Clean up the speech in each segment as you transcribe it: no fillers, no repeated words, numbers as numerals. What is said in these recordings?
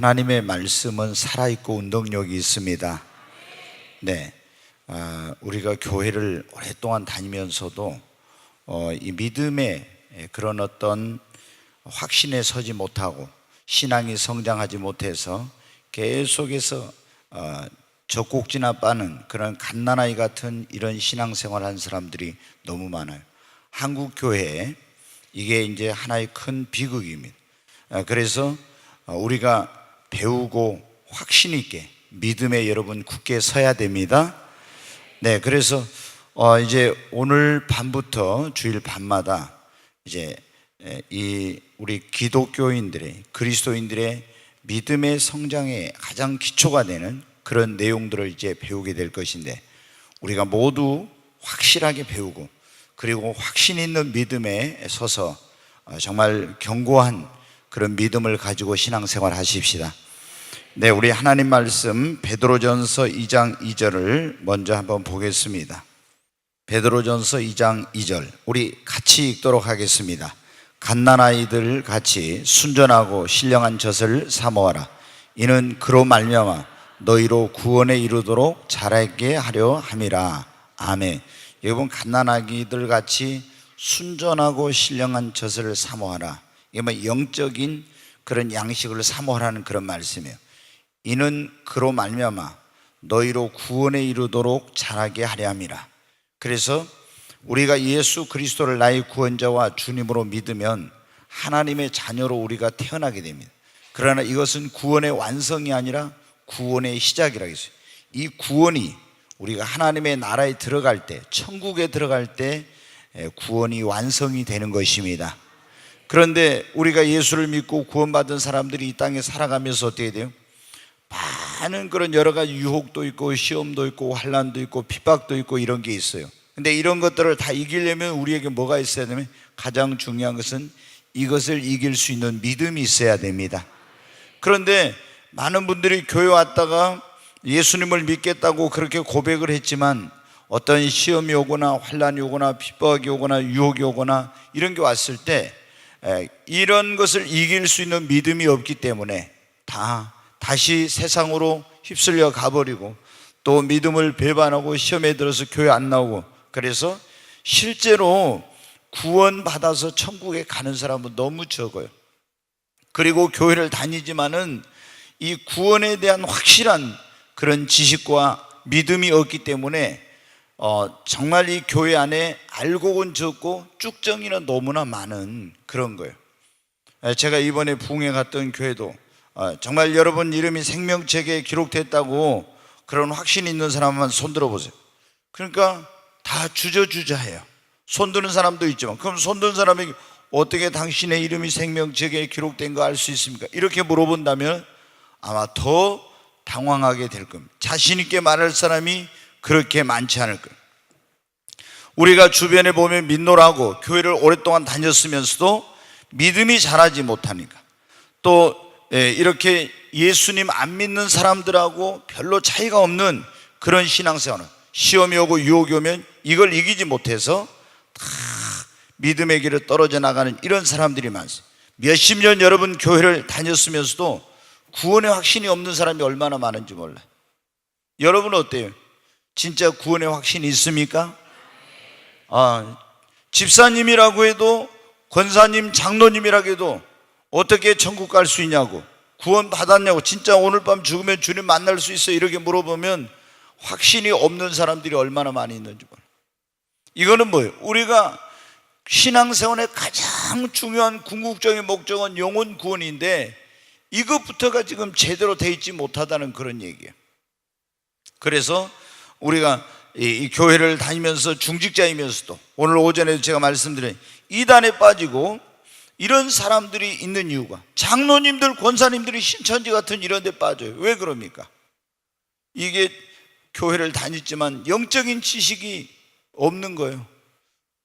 하나님의 말씀은 살아있고 운동력이 있습니다. 네, 우리가 교회를 오랫동안 다니면서도 이 믿음의 그런 어떤 확신에 서지 못하고 신앙이 성장하지 못해서 계속해서 젖꼭지나 빠는 그런 갓난아이 같은 이런 신앙생활을 한 사람들이 너무 많아요. 한국 교회에 이게 이제 하나의 큰 비극입니다. 그래서 우리가 배우고 확신 있게 믿음에 여러분 굳게 서야 됩니다. 네, 그래서 이제 오늘 밤부터 주일 밤마다 이제 이 우리 기독교인들의 그리스도인들의 믿음의 성장에 가장 기초가 되는 그런 내용들을 이제 배우게 될 것인데, 우리가 모두 확실하게 배우고 그리고 확신 있는 믿음에 서서 정말 견고한 그런 믿음을 가지고 신앙생활 하십시다. 네, 우리 하나님 말씀 베드로전서 2장 2절을 먼저 한번 보겠습니다. 베드로전서 2장 2절 우리 같이 읽도록 하겠습니다. 갓난아이들 같이 순전하고 신령한 젖을 사모하라. 이는 그로 말미암아 너희로 구원에 이르도록 자라게 하려 함이라. 아멘. 여러분, 갓난아기들 같이 순전하고 신령한 젖을 사모하라. 이게 뭐 영적인 그런 양식을 사모하라는 그런 말씀이에요. 이는 그로 말미암아 너희로 구원에 이르도록 자라게 하려 함이라. 그래서 우리가 예수 그리스도를 나의 구원자와 주님으로 믿으면 하나님의 자녀로 우리가 태어나게 됩니다. 그러나 이것은 구원의 완성이 아니라 구원의 시작이라고 했어요. 이 구원이 우리가 하나님의 나라에 들어갈 때, 천국에 들어갈 때 구원이 완성이 되는 것입니다. 그런데 우리가 예수를 믿고 구원받은 사람들이 이 땅에 살아가면서 어떻게 돼요? 많은 그런 여러 가지 유혹도 있고 시험도 있고 환난도 있고 핍박도 있고 이런 게 있어요. 근데 이런 것들을 다 이기려면 우리에게 뭐가 있어야 되냐면, 가장 중요한 것은 이것을 이길 수 있는 믿음이 있어야 됩니다. 그런데 많은 분들이 교회 왔다가 예수님을 믿겠다고 그렇게 고백을 했지만 어떤 시험이 오거나 환난이 오거나 핍박이 오거나 유혹이 오거나 이런 게 왔을 때 이런 것을 이길 수 있는 믿음이 없기 때문에 다시 세상으로 휩쓸려 가버리고 또 믿음을 배반하고 시험에 들어서 교회 안 나오고, 그래서 실제로 구원받아서 천국에 가는 사람은 너무 적어요. 그리고 교회를 다니지만은 이 구원에 대한 확실한 그런 지식과 믿음이 없기 때문에 정말 이 교회 안에 알고는 적고 쭉정이는 너무나 많은 그런 거예요. 제가 이번에 부흥회 갔던 교회도 정말 여러분 이름이 생명책에 기록됐다고 그런 확신 있는 사람만 손들어 보세요. 그러니까 다 주저주저해요. 손드는 사람도 있지만, 그럼 손든 사람에게 어떻게 당신의 이름이 생명책에 기록된 거 알 수 있습니까? 이렇게 물어본다면 아마 더 당황하게 될 겁니다. 자신 있게 말할 사람이 그렇게 많지 않을 거예요. 우리가 주변에 보면 믿노라고 교회를 오랫동안 다녔으면서도 믿음이 자라지 못하니까, 또 이렇게 예수님 안 믿는 사람들하고 별로 차이가 없는 그런 신앙생활은 시험이 오고 유혹이 오면 이걸 이기지 못해서 다 믿음의 길을 떨어져 나가는 이런 사람들이 많습니다. 몇십 년 여러분 교회를 다녔으면서도 구원의 확신이 없는 사람이 얼마나 많은지 몰라요. 여러분 어때요? 진짜 구원의 확신이 있습니까? 집사님이라고 해도, 권사님, 장로님이라고 해도 어떻게 천국 갈 수 있냐고, 구원 받았냐고, 진짜 오늘 밤 죽으면 주님 만날 수 있어, 이렇게 물어보면 확신이 없는 사람들이 얼마나 많이 있는지 몰라요. 이거는 뭐예요? 우리가 신앙생활의 가장 중요한 궁극적인 목적은 영혼 구원인데 이것부터가 지금 제대로 돼 있지 못하다는 그런 얘기예요. 그래서 우리가 이 교회를 다니면서 중직자이면서도 오늘 오전에도 제가 말씀드린 이단에 빠지고 이런 사람들이 있는 이유가, 장로님들, 권사님들이 신천지 같은 이런 데 빠져요. 왜 그럽니까? 이게 교회를 다녔지만 영적인 지식이 없는 거예요.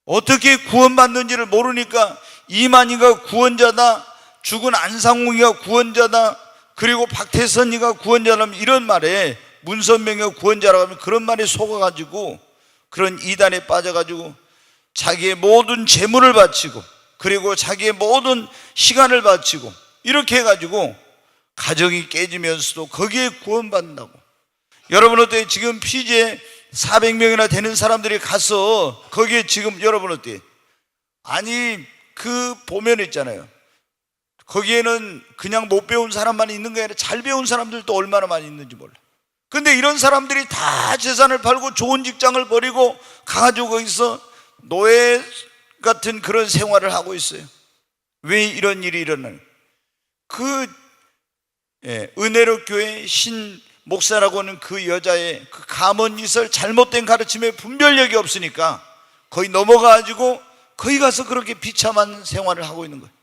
어떻게 구원받는지를 모르니까 이만희가 구원자다, 죽은 안상홍이가 구원자다, 그리고 박태선이가 구원자라면 이런 말에, 문선명이가 구원자라고 하면 그런 말에 속아가지고 그런 이단에 빠져가지고 자기의 모든 재물을 바치고 그리고 자기의 모든 시간을 바치고 이렇게 해가지고 가정이 깨지면서도 거기에 구원받는다고. 여러분 어때요? 지금 피지에 400명이나 되는 사람들이 가서 거기에 지금 여러분 어때요? 아니 그 보면 있잖아요. 거기에는 그냥 못 배운 사람만 있는 게 아니라 잘 배운 사람들도 얼마나 많이 있는지 몰라. 근데 이런 사람들이 다 재산을 팔고 좋은 직장을 버리고 가가지고 거기서 노예 같은 그런 생활을 하고 있어요. 왜 이런 일이 일어나요? 은혜로 교회 신 목사라고 하는 그 여자의 그 가문이설 잘못된 가르침에 분별력이 없으니까 거기 넘어가가지고 거기 가서 그렇게 비참한 생활을 하고 있는 거예요.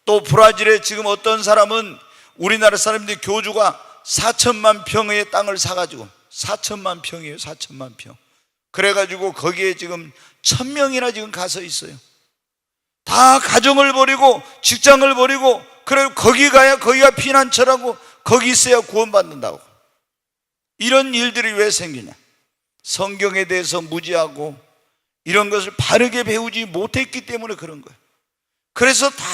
또 브라질에 지금 어떤 사람은 우리나라 사람들이 교주가 4천만 평의 땅을 사가지고 4천만 평이에요. 4천만 평. 그래가지고 거기에 지금 1,000명이나 지금 가서 있어요. 다 가정을 버리고 직장을 버리고 그래 거기 가야 거기가 피난처라고 거기 있어야 구원받는다고. 이런 일들이 왜 생기냐? 성경에 대해서 무지하고 이런 것을 바르게 배우지 못했기 때문에 그런 거예요. 그래서 다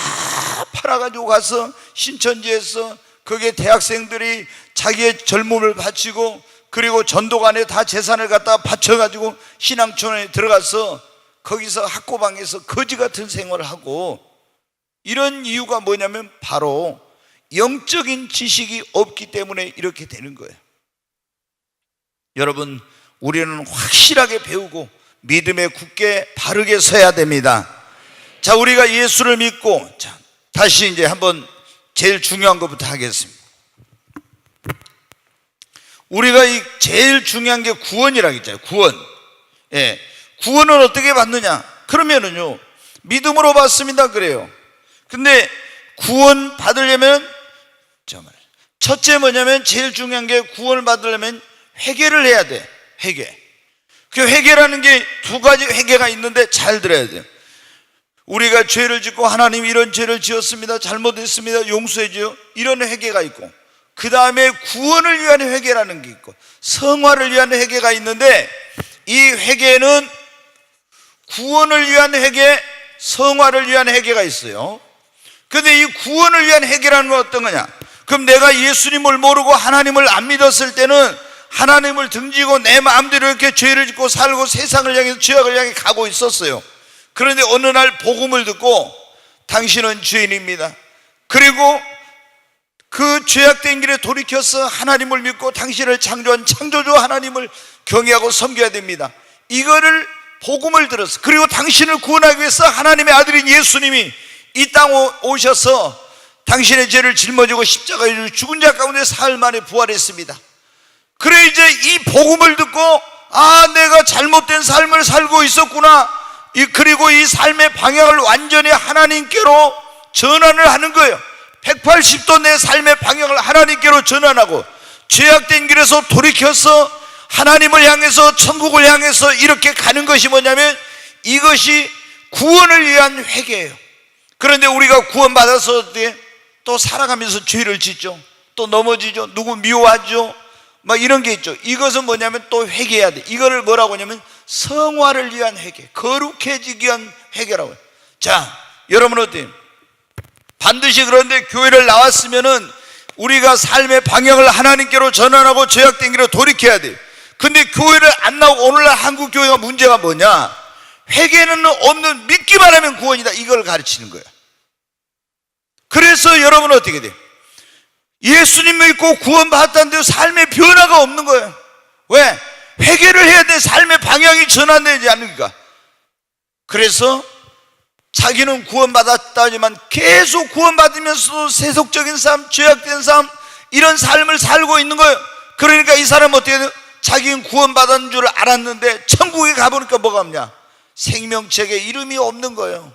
팔아가지고 가서 신천지에서 거기에 대학생들이 자기의 젊음을 바치고 그리고 전도관에 다 재산을 갖다 바쳐가지고 신앙촌에 들어가서 거기서 학고방에서 거지 같은 생활을 하고, 이런 이유가 뭐냐면 바로 영적인 지식이 없기 때문에 이렇게 되는 거예요. 여러분, 우리는 확실하게 배우고 믿음에 굳게 바르게 서야 됩니다. 자, 우리가 예수를 믿고, 자, 다시 이제 한번 제일 중요한 것부터 하겠습니다. 우리가 이 제일 중요한 게 구원이라고 했잖아요. 구원. 예. 구원은 어떻게 받느냐? 그러면은요, 믿음으로 받습니다. 그래요. 근데 구원 받으려면, 첫째 뭐냐면, 제일 중요한 게 구원을 받으려면 회개를 해야 돼. 회개. 그 회개라는 게 두 가지 회개가 있는데 잘 들어야 돼요. 우리가 죄를 짓고 하나님 이런 죄를 지었습니다, 잘못했습니다, 용서해줘요, 이런 회개가 있고, 그 다음에 구원을 위한 회개라는 게 있고 성화를 위한 회개가 있는데, 이 회개는 구원을 위한 회개, 성화를 위한 회개가 있어요. 근데 이 구원을 위한 회개라는 건 어떤 거냐? 그럼 내가 예수님을 모르고 하나님을 안 믿었을 때는 하나님을 등지고 내 마음대로 이렇게 죄를 짓고 살고 세상을 향해서 죄악을 향해 가고 있었어요. 그런데 어느 날 복음을 듣고 당신은 죄인입니다, 그리고 그 죄악된 길에 돌이켜서 하나님을 믿고 당신을 창조한 창조주 하나님을 경외하고 섬겨야 됩니다. 이거를 복음을 들었어. 그리고 당신을 구원하기 위해서 하나님의 아들인 예수님이 이 땅 오셔서 당신의 죄를 짊어지고 십자가에 죽은 자 가운데 사흘 만에 부활했습니다. 그래 이제 이 복음을 듣고, 아, 내가 잘못된 삶을 살고 있었구나, 그리고 이 삶의 방향을 완전히 하나님께로 전환을 하는 거예요. 180도 내 삶의 방향을 하나님께로 전환하고 죄악된 길에서 돌이켜서 하나님을 향해서 천국을 향해서 이렇게 가는 것이 뭐냐면, 이것이 구원을 위한 회개예요. 그런데 우리가 구원받아서 또 살아가면서 죄를 짓죠. 또 넘어지죠. 누구 미워하죠. 막 이런 게 있죠. 이것은 뭐냐면 또 회개해야 돼. 이거를 뭐라고 하냐면 성화를 위한 회개, 거룩해지기 위한 회개라고 해요. 자, 여러분 어때요? 반드시 그런데 교회를 나왔으면은 우리가 삶의 방향을 하나님께로 전환하고 죄악된 길로 돌이켜야 돼요. 근데 교회를 안 나오고, 오늘날 한국 교회가 문제가 뭐냐? 회개는 없는, 믿기만 하면 구원이다, 이걸 가르치는 거예요. 그래서 여러분 어떻게 돼요? 예수님 믿고 구원받았다는데 삶의 변화가 없는 거예요. 왜? 회개를 해야 돼. 삶의 방향이 전환되지 않으니까. 그래서 자기는 구원받았다지만 계속 구원받으면서도 세속적인 삶, 죄악된 삶, 이런 삶을 살고 있는 거예요. 그러니까 이 사람은 어떻게 돼요? 자기는 구원받은 줄 알았는데 천국에 가보니까 뭐가 없냐? 생명책에 이름이 없는 거예요.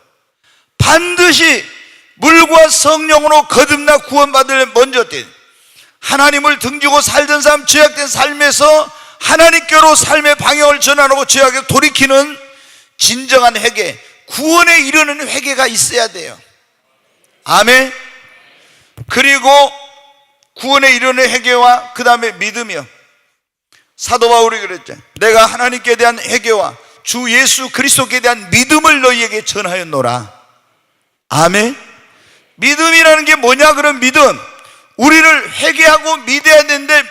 반드시 물과 성령으로 거듭나 구원받으려면 먼저 어때요? 하나님을 등지고 살던 삶, 죄악된 삶에서 하나님께로 삶의 방향을 전환하고 죄악에 돌이키는 진정한 회개, 구원에 이르는 회개가 있어야 돼요. 아멘. 그리고 구원에 이르는 회개와 그 다음에 믿음이요. 사도 바울이 그랬죠. 내가 하나님께 대한 회개와 주 예수 그리스도께 대한 믿음을 너희에게 전하였노라. 아멘. 믿음이라는 게 뭐냐? 그런 믿음, 우리를 회개하고 믿어야 되는데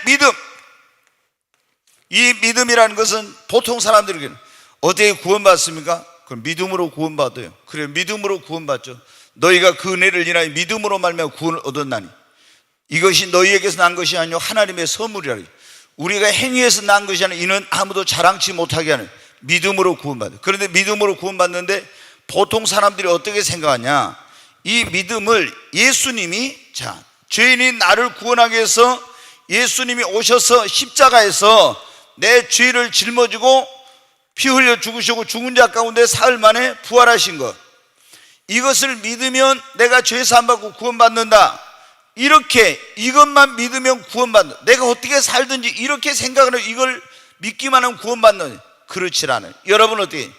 이 믿음이라는 것은 보통 사람들에게는 어떻게 구원받습니까? 그럼 믿음으로 구원받아요. 그래, 믿음으로 구원받죠. 너희가 그 은혜를 인하여 믿음으로 말미암아 구원을 얻었나니 이것이 너희에게서 난 것이 아니요 하나님의 선물이라. 우리가 행위에서 난 것이 아니라 이는 아무도 자랑치 못하게 하는 믿음으로 구원받아요. 그런데 믿음으로 구원받는데 보통 사람들이 어떻게 생각하냐, 이 믿음을 예수님이 죄인인 나를 구원하기 위해서 예수님이 오셔서 십자가에서 내 죄를 짊어지고 피 흘려 죽으시고 죽은 자 가운데 사흘 만에 부활하신 것, 이것을 믿으면 내가 죄 사함 받고 구원받는다, 이렇게 이것만 믿으면 구원받는다, 내가 어떻게 살든지 이렇게 생각을 해요. 이걸 믿기만 하면 구원받는, 그렇지 않아요. 여러분 어떻게,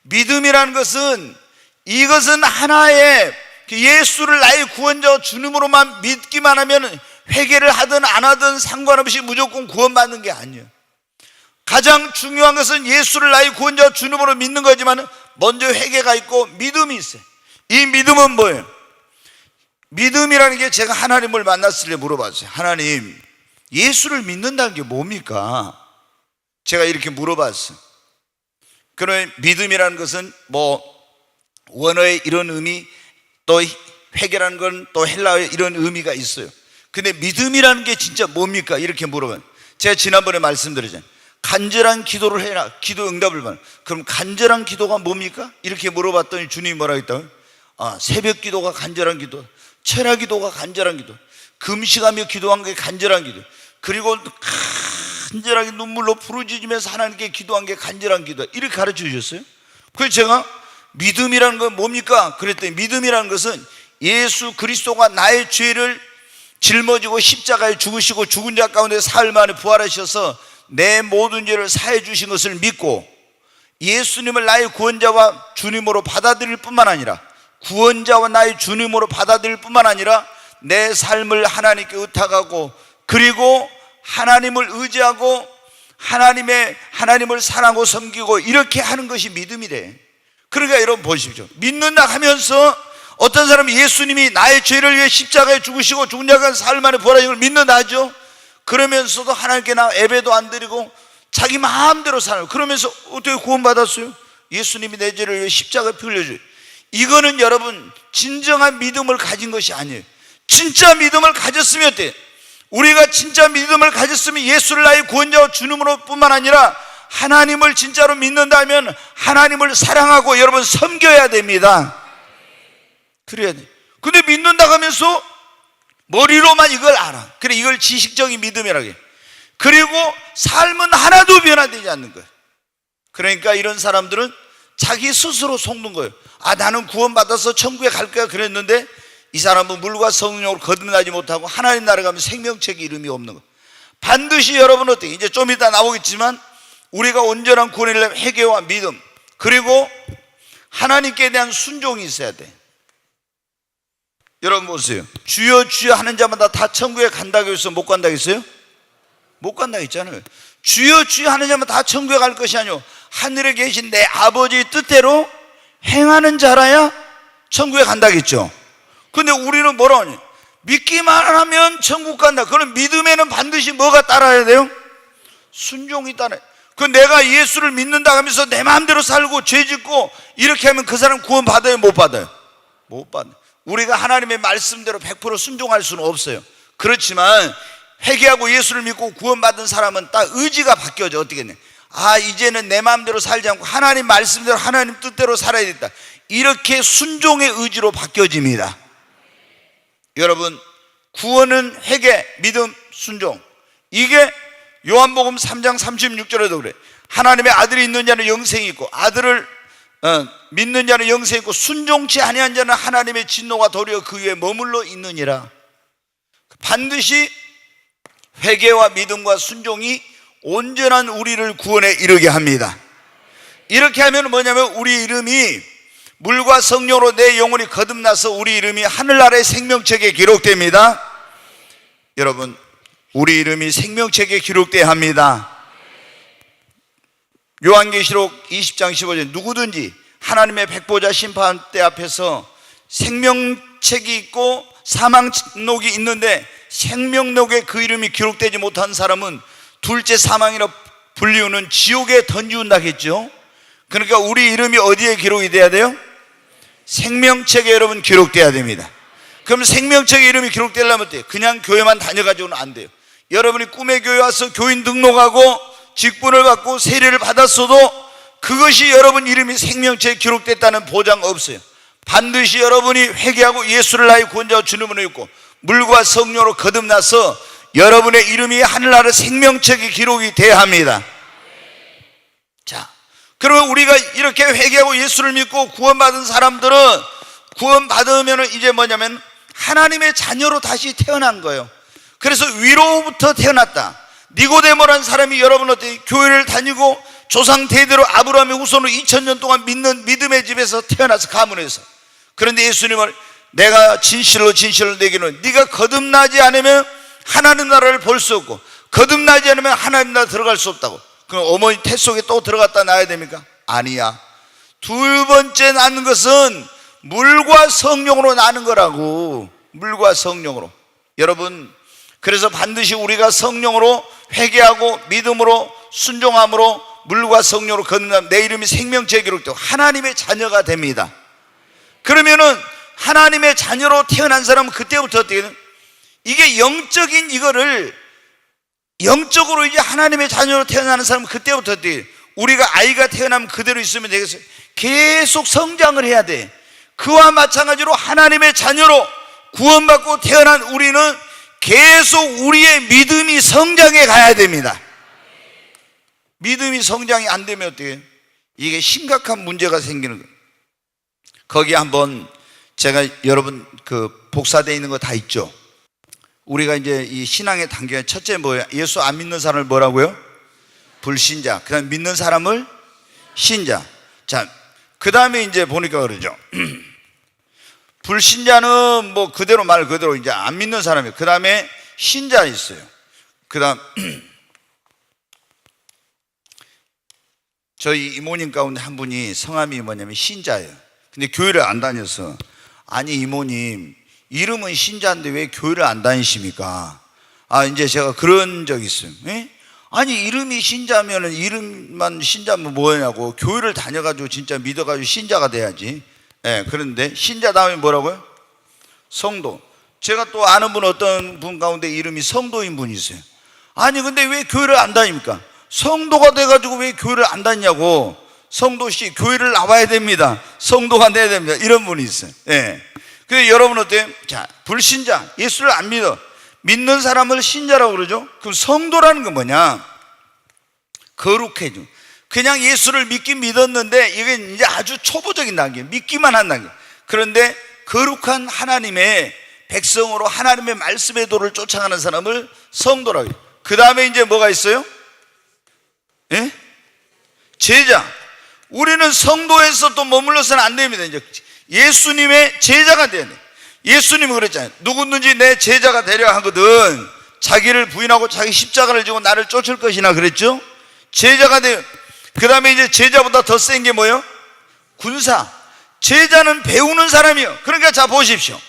믿음이라는 것은 이것은 하나의 예수를 나의 구원자 주님으로만 믿기만 하면 회개를 하든 안 하든 상관없이 무조건 구원받는 게 아니에요. 가장 중요한 것은 예수를 나의 구원자 주님으로 믿는 거지만 먼저 회개가 있고 믿음이 있어요. 이 믿음은 뭐예요? 믿음이라는 게, 제가 하나님을 만났을 때 물어봤어요. 하나님, 예수를 믿는다는 게 뭡니까? 제가 이렇게 물어봤어요. 그러면 믿음이라는 것은 원어의 이런 의미, 또 회개라는 건 또 헬라어의 이런 의미가 있어요. 근데 믿음이라는 게 진짜 뭡니까? 이렇게 물어봐요. 제가 지난번에 말씀드렸잖아요. 간절한 기도를 해라, 기도 응답을 받는. 그럼 간절한 기도가 뭡니까? 이렇게 물어봤더니 주님이 뭐라고 했다고요? 새벽 기도가 간절한 기도, 철야 기도가 간절한 기도, 금식하며 기도한 게 간절한 기도, 그리고 간절하게 눈물로 부르짖으면서 하나님께 기도한 게 간절한 기도, 이렇게 가르쳐 주셨어요. 그래서 제가 믿음이라는 건 뭡니까? 그랬더니 믿음이라는 것은 예수 그리스도가 나의 죄를 짊어지고 십자가에 죽으시고 죽은 자 가운데 사흘 만에 부활하셔서 내 모든 죄를 사해 주신 것을 믿고 예수님을 나의 구원자와 주님으로 받아들일 뿐만 아니라, 구원자와 나의 주님으로 받아들일 뿐만 아니라 내 삶을 하나님께 의탁하고, 그리고 하나님을 의지하고 하나님을 사랑하고 섬기고, 이렇게 하는 것이 믿음이래. 그러니까 여러분 보십시오. 믿는다 하면서 어떤 사람이 예수님이 나의 죄를 위해 십자가에 죽으시고 죽은 자가 사흘 만에 부활하신 걸 믿는다 하죠. 그러면서도 하나님께 나 예배도 안 드리고 자기 마음대로 살아요. 그러면서 어떻게 구원받았어요? 예수님이 내 죄를 위해 십자가에 피 흘려줘요. 이거는 여러분 진정한 믿음을 가진 것이 아니에요. 진짜 믿음을 가졌으면 어때요? 우리가 진짜 믿음을 가졌으면 예수를 나의 구원자와 주님으로 뿐만 아니라 하나님을 진짜로 믿는다면 하나님을 사랑하고 여러분 섬겨야 됩니다. 그래야 돼. 근데 믿는다 하면서 머리로만 이걸 알아. 그래, 이걸 지식적인 믿음이라고 해. 그리고 삶은 하나도 변화되지 않는 거예요. 그러니까 이런 사람들은 자기 스스로 속는 거예요. 나는 구원받아서 천국에 갈 거야 그랬는데 이 사람은 물과 성령으로 거듭나지 못하고 하나님 나라 가면 생명책의 이름이 없는 거예요. 반드시 여러분 어떻게, 이제 좀 이따 나오겠지만 우리가 온전한 구원을 위한 회개와 믿음, 그리고 하나님께 대한 순종이 있어야 돼. 여러분 보세요. 주여 주여 하는 자마다 다 천국에 간다고 해서 못 간다고 했어요? 못 간다고 했잖아요. 주여 주여 하는 자마다 다 천국에 갈 것이 아니오 하늘에 계신 내 아버지의 뜻대로 행하는 자라야 천국에 간다고 했죠. 근데 우리는 뭐라 하냐? 믿기만 하면 천국 간다. 그럼 믿음에는 반드시 뭐가 따라야 돼요? 순종이 따라야 돼요. 그 내가 예수를 믿는다 하면서 내 마음대로 살고 죄 짓고 이렇게 하면 그 사람 구원 받아요? 못 받아요? 못 받아요. 우리가 하나님의 말씀대로 100% 순종할 수는 없어요. 그렇지만 회개하고 예수를 믿고 구원받은 사람은 딱 의지가 바뀌어져. 어떻게 했냐? 이제는 내 마음대로 살지 않고 하나님 말씀대로 하나님 뜻대로 살아야 겠다. 이렇게 순종의 의지로 바뀌어집니다. 여러분, 구원은 회개, 믿음, 순종. 이게 요한복음 3장 36절에도 그래. 하나님의 아들이 있는 자는 영생이 있고, 아들을 믿는 자는 영생이 있고, 순종치 아니한 자는 하나님의 진노가 도리어 그 위에 머물러 있느니라. 반드시 회개와 믿음과 순종이 온전한 우리를 구원에 이르게 합니다. 이렇게 하면 뭐냐면 우리 이름이 물과 성령으로 내 영혼이 거듭나서 우리 이름이 하늘나라의 생명책에 기록됩니다. 여러분, 우리 이름이 생명책에 기록돼야 합니다. 요한계시록 20장 15절, 누구든지 하나님의 백보자 심판대 앞에서 생명책이 있고 사망록이 있는데 생명록에 그 이름이 기록되지 못한 사람은 둘째 사망이라 불리우는 지옥에 던지운다겠죠. 그러니까 우리 이름이 어디에 기록이 돼야 돼요? 생명책에 여러분 기록돼야 됩니다. 그럼 생명책에 이름이 기록되려면 어때요? 그냥 교회만 다녀가지고는 안 돼요. 여러분이 꿈의 교회 와서 교인 등록하고 직분을 받고 세례를 받았어도 그것이 여러분 이름이 생명책에 기록됐다는 보장 없어요. 반드시 여러분이 회개하고 예수를 나의 구원자와 주님으로 믿고 물과 성령으로 거듭나서 여러분의 이름이 하늘나라 생명책에 기록이 돼야 합니다. 자, 그러면 우리가 이렇게 회개하고 예수를 믿고 구원받은 사람들은 구원받으면 이제 뭐냐면 하나님의 자녀로 다시 태어난 거예요. 그래서 위로부터 태어났다. 니고데모라는 사람이 여러분 어때요? 교회를 다니고 조상 대대로 아브라함의 후손으로 2000년 동안 믿는 믿음의 집에서 태어나서 가문에서. 그런데 예수님은 내가 진실로 내게는 네가 거듭나지 않으면 하나님 나라를 볼 수 없고 거듭나지 않으면 하나님 나라 들어갈 수 없다고. 그럼 어머니 태 속에 또 들어갔다 나야 됩니까? 아니야. 두 번째 낳는 것은 물과 성령으로 나는 거라고. 물과 성령으로. 여러분, 그래서 반드시 우리가 성령으로 회개하고 믿음으로 순종함으로 물과 성령으로 거듭나면 내 이름이 생명책에 기록되고 하나님의 자녀가 됩니다. 그러면은 하나님의 자녀로 태어난 사람은 그때부터 어떻게 돼요? 이게 영적인 이거를 영적으로 이제 하나님의 자녀로 태어나는 사람은 그때부터 어떻게 돼요? 우리가 아이가 태어나면 그대로 있으면 되겠어요? 계속 성장을 해야 돼. 그와 마찬가지로 하나님의 자녀로 구원받고 태어난 우리는 계속 우리의 믿음이 성장해 가야 됩니다. 믿음이 성장이 안 되면 어떻게 해요? 이게 심각한 문제가 생기는 거예요. 거기 한번 제가 여러분 그 복사되어 있는 거 다 있죠. 우리가 이제 이 신앙의 단계가 첫째 뭐예요? 예수 안 믿는 사람을 뭐라고요? 불신자. 그 다음에 믿는 사람을 신자. 자, 그 다음에 이제 보니까 그러죠. 불신자는 뭐 그대로 말 그대로 이제 안 믿는 사람이에요. 그 다음에 신자 있어요. 그 다음 저희 이모님 가운데 한 분이 성함이 뭐냐면 신자예요. 근데 교회를 안 다녀서 아니 이모님 이름은 신자인데 왜 교회를 안 다니십니까? 아 이제 제가 그런 적이 있어요. 에? 아니 이름이 신자면은 이름만 신자면 뭐냐고 교회를 다녀가지고 진짜 믿어가지고 신자가 돼야지. 예, 그런데 신자 다음에 뭐라고요? 성도. 제가 또 아는 분 어떤 분 가운데 이름이 성도인 분이 있어요. 아니 근데 왜 교회를 안 다닙니까? 성도가 돼가지고 왜 교회를 안 다니냐고. 성도씨 교회를 나와야 됩니다. 성도가 돼야 됩니다. 이런 분이 있어요. 예. 그래서 여러분 어때요? 자, 불신자, 예수를 안 믿어. 믿는 사람을 신자라고 그러죠. 그럼 성도라는 건 뭐냐? 거룩해져. 그냥 예수를 믿긴 믿었는데 이게 이제 아주 초보적인 단계, 믿기만 한 단계. 그런데 거룩한 하나님의 백성으로 하나님의 말씀의 도를 쫓아가는 사람을 성도라고 해요. 그 다음에 이제 뭐가 있어요? 예? 제자. 우리는 성도에서 또 머물러서는 안 됩니다. 이제 예수님의 제자가 돼야 돼. 예수님은 그랬잖아요. 누구든지 내 제자가 되려 하거든 자기를 부인하고 자기 십자가를 지고 나를 쫓을 것이나 그랬죠. 제자가 돼요. 그 다음에 이제 제자보다 더 센 게 뭐예요? 군사. 제자는 배우는 사람이요. 그러니까 자 보십시오.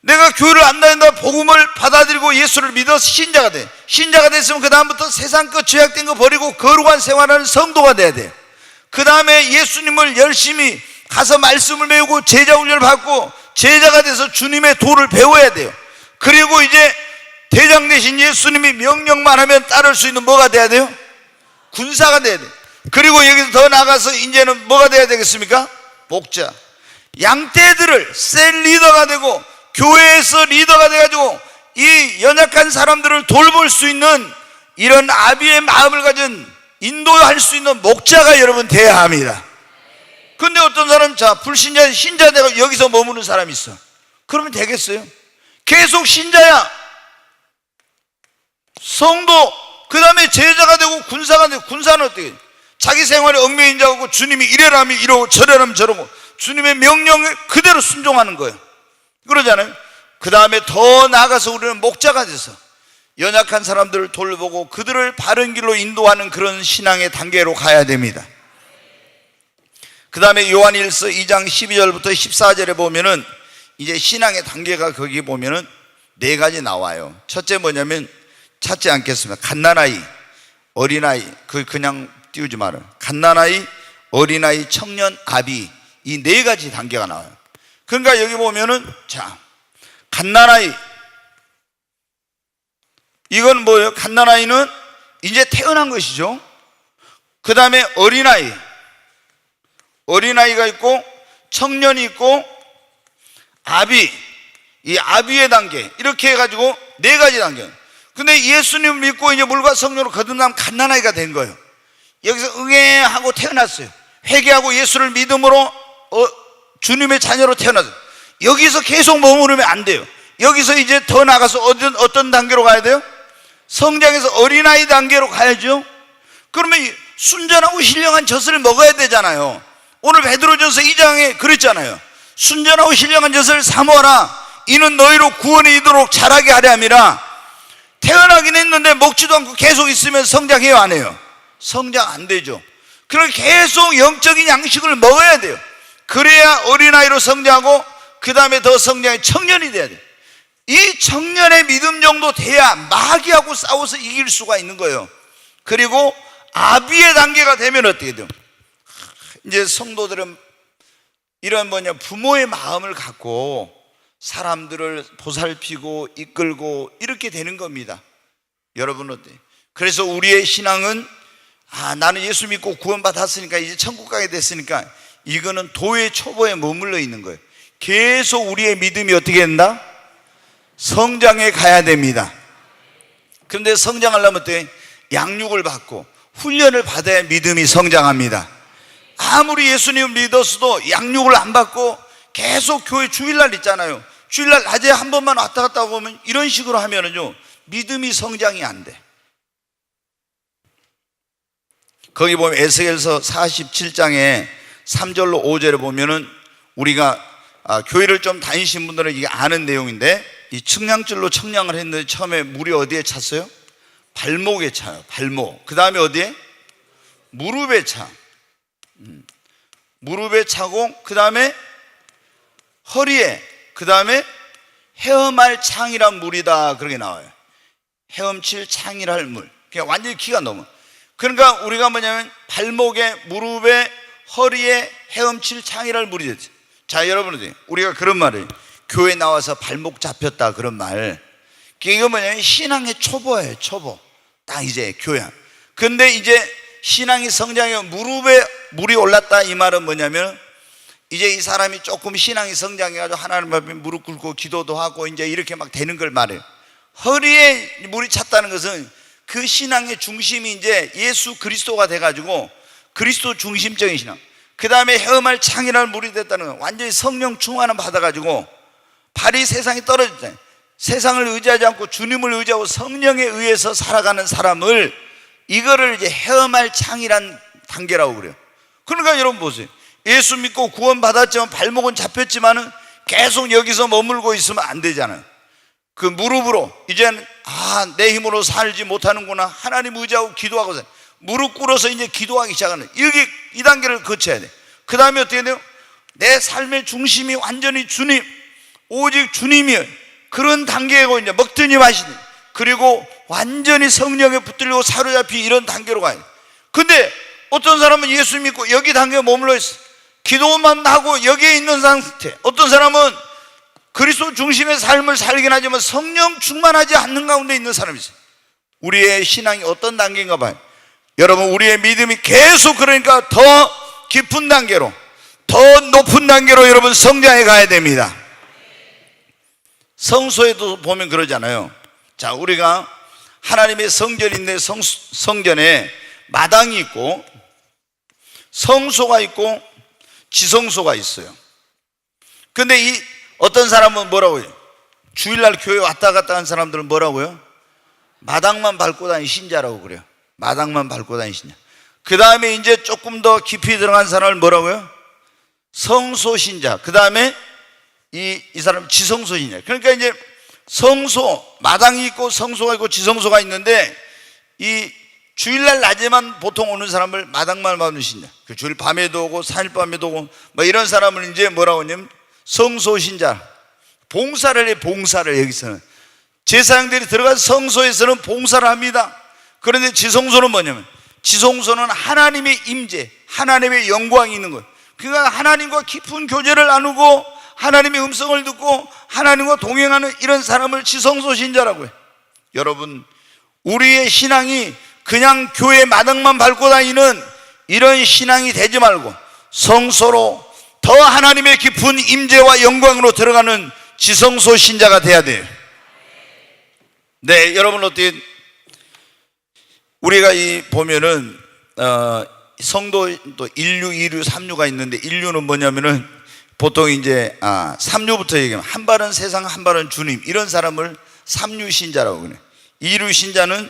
내가 교회를 안 다닌다 복음을 받아들이고 예수를 믿어서 신자가 돼. 신자가 됐으면 그 다음부터 세상 것 죄악된 거 버리고 거룩한 생활하는 성도가 돼야 돼. 그 다음에 예수님을 열심히 가서 말씀을 배우고 제자 훈련을 받고 제자가 돼서 주님의 도를 배워야 돼요. 그리고 이제 대장 되신 예수님이 명령만 하면 따를 수 있는 뭐가 돼야 돼요? 군사가 돼야 돼요. 그리고 여기서 더 나가서 이제는 뭐가 돼야 되겠습니까? 목자. 양떼들을 셀 리더가 되고 교회에서 리더가 돼가지고 이 연약한 사람들을 돌볼 수 있는 이런 아비의 마음을 가진 인도할 수 있는 목자가 여러분 돼야 합니다. 근데 어떤 사람 자 불신자 신자 되고 여기서 머무는 사람이 있어. 그러면 되겠어요? 계속 신자야. 성도 그 다음에 제자가 되고 군사가 되고 군사는 어떻게 자기 생활에 얽매인자고 주님이 이래라면 이러고 저래라면 저러고 주님의 명령에 그대로 순종하는 거예요. 그러잖아요. 그 다음에 더 나아가서 우리는 목자가 돼서 연약한 사람들을 돌보고 그들을 바른 길로 인도하는 그런 신앙의 단계로 가야 됩니다. 그 다음에 요한일서 2장 12절부터 14절에 보면은 이제 신앙의 단계가 거기 보면은 네 가지 나와요. 첫째 뭐냐면 찾지 않겠습니다. 갓난아이, 어린아이, 그냥 띄우지 말아요. 갓난아이, 어린아이, 청년, 아비, 이 네 가지 단계가 나와요. 그러니까 여기 보면은 자, 갓난아이, 이건 뭐예요? 갓난아이는 이제 태어난 것이죠. 그 다음에 어린아이, 어린아이가 있고 청년이 있고 아비, 이 아비의 단계, 이렇게 해가지고 네 가지 단계. 근데 예수님을 믿고 이제 물과 성령으로 거듭나면 갓난아이가 된 거예요. 여기서 응애하고 태어났어요. 회개하고 예수를 믿음으로 주님의 자녀로 태어났어요. 여기서 계속 머무르면 안 돼요. 여기서 이제 더 나가서 어떤 단계로 가야 돼요? 성장해서 어린아이 단계로 가야죠. 그러면 순전하고 신령한 젖을 먹어야 되잖아요. 오늘 베드로전서 2장에 그랬잖아요. 순전하고 신령한 젖을 사모하라. 이는 너희로 구원이 이도록 자라게 하려 함이라. 태어나긴 했는데 먹지도 않고 계속 있으면 성장해요, 안 해요? 성장 안 되죠. 그러니까 계속 영적인 양식을 먹어야 돼요. 그래야 어린아이로 성장하고 그 다음에 더 성장해 청년이 돼야 돼요. 이 청년의 믿음 정도 돼야 마귀하고 싸워서 이길 수가 있는 거예요. 그리고 아비의 단계가 되면 어떻게 돼요? 이제 성도들은 이런 부모의 마음을 갖고 사람들을 보살피고 이끌고 이렇게 되는 겁니다. 여러분 어때요? 그래서 우리의 신앙은 나는 예수 믿고 구원받았으니까 이제 천국 가게 됐으니까 이거는 도의 초보에 머물러 있는 거예요. 계속 우리의 믿음이 어떻게 된다? 성장해 가야 됩니다. 그런데 성장하려면 어때요? 양육을 받고 훈련을 받아야 믿음이 성장합니다. 아무리 예수님을 믿었어도 양육을 안 받고 계속 교회 주일날 있잖아요. 주일날 낮에 한 번만 왔다 갔다 보면 이런 식으로 하면은요, 믿음이 성장이 안 돼. 거기 보면 에스겔서 47장에 3절로 5절에 보면은 우리가 교회를 좀 다니신 분들은 이게 아는 내용인데, 이 측량줄로 측량을 했는데 처음에 물이 어디에 찼어요? 발목에 차요. 발목. 그 다음에 어디에? 무릎에 차. 무릎에 차고 그 다음에 허리에, 그 다음에 헤엄할 창이란 물이다, 그렇게 나와요. 헤엄칠 창이랄 물. 그냥 완전히 키가 넘어. 그러니까 우리가 뭐냐면 발목에, 무릎에, 허리에 헤엄칠 창이랄 물이 됐죠. 자, 여러분들, 우리가 그런 말을 교회 나와서 발목 잡혔다 그런 말, 이거 뭐냐면 신앙의 초보예요. 초보. 딱 이제 교회. 근데 이제 신앙이 성장해 무릎에 물이 올랐다, 이 말은 뭐냐면 이제 이 사람이 조금 신앙이 성장해가지고 하나님 앞에 무릎 꿇고 기도도 하고 이제 이렇게 막 되는 걸 말해요. 허리에 물이 찼다는 것은 그 신앙의 중심이 이제 예수 그리스도가 돼가지고 그리스도 중심적인 신앙. 그 다음에 헤엄할 창이라는 물이 됐다는 건 완전히 성령 충만을 받아가지고 발이 세상에 떨어졌잖아요. 세상을 의지하지 않고 주님을 의지하고 성령에 의해서 살아가는 사람을, 이거를 이제 헤엄할 창이란 단계라고 그래요. 그러니까 여러분 보세요. 예수 믿고 구원받았지만 발목은 잡혔지만은 계속 여기서 머물고 있으면 안 되잖아요. 그 무릎으로 이제는 내 힘으로 살지 못하는구나, 하나님 의지하고 기도하고 무릎 꿇어서 이제 기도하기 시작하는, 여기 이 단계를 거쳐야 돼. 그 다음에 어떻게 돼요? 내 삶의 중심이 완전히 주님, 오직 주님이에요. 그런 단계고 이제 먹더니 마시니, 그리고 완전히 성령에 붙들리고 사로잡히 이런 단계로 가요. 근데 어떤 사람은 예수 믿고 여기 단계에 머물러 있어. 기도만 하고 여기에 있는 상태. 어떤 사람은 그리스도 중심의 삶을 살긴 하지만 성령 충만하지 않는 가운데 있는 사람이 있어요. 우리의 신앙이 어떤 단계인가 봐요. 여러분, 우리의 믿음이 계속 그러니까 더 깊은 단계로, 더 높은 단계로 여러분 성장해 가야 됩니다. 성소에도 보면 그러잖아요. 자, 우리가 하나님의 성전인데 성전에 마당이 있고 성소가 있고 지성소가 있어요. 근데 이 어떤 사람은 뭐라고요? 주일날 교회 왔다 갔다 하는 사람들은 뭐라고요? 마당만 밟고 다니는 신자라고 그래요. 마당만 밟고 다니는 신자. 그 다음에 이제 조금 더 깊이 들어간 사람을 뭐라고요? 성소 신자. 그 다음에 이 사람 지성소 신자. 그러니까 이제 성소, 마당이 있고 성소가 있고 지성소가 있는데, 이 주일날 낮에만 보통 오는 사람을 마당만 밟는 신자. 그 주일 밤에도 오고 4일 밤에도 오고 뭐 이런 사람을 이제 뭐라고 하냐면 성소 신자. 봉사를 해, 봉사를. 여기서는 제사장들이 들어가서 성소에서는 봉사를 합니다. 그런데 지성소는 뭐냐면, 지성소는 하나님의 임재, 하나님의 영광이 있는 거예요. 그러니까 하나님과 깊은 교제를 나누고 하나님의 음성을 듣고 하나님과 동행하는 이런 사람을 지성소 신자라고 해요. 여러분, 우리의 신앙이 그냥 교회 마당만 밟고 다니는 이런 신앙이 되지 말고 성소로 더 하나님의 깊은 임재와 영광으로 들어가는 지성소 신자가 돼야 돼요. 네, 여러분 어떻게, 우리가 보면은 성도 또 1류, 2류, 3류가 있는데, 1류는 뭐냐면은 보통 이제 3류부터 얘기하면 한 발은 세상 한 발은 주님, 이런 사람을 3류 신자라고 그래요. 2류 신자는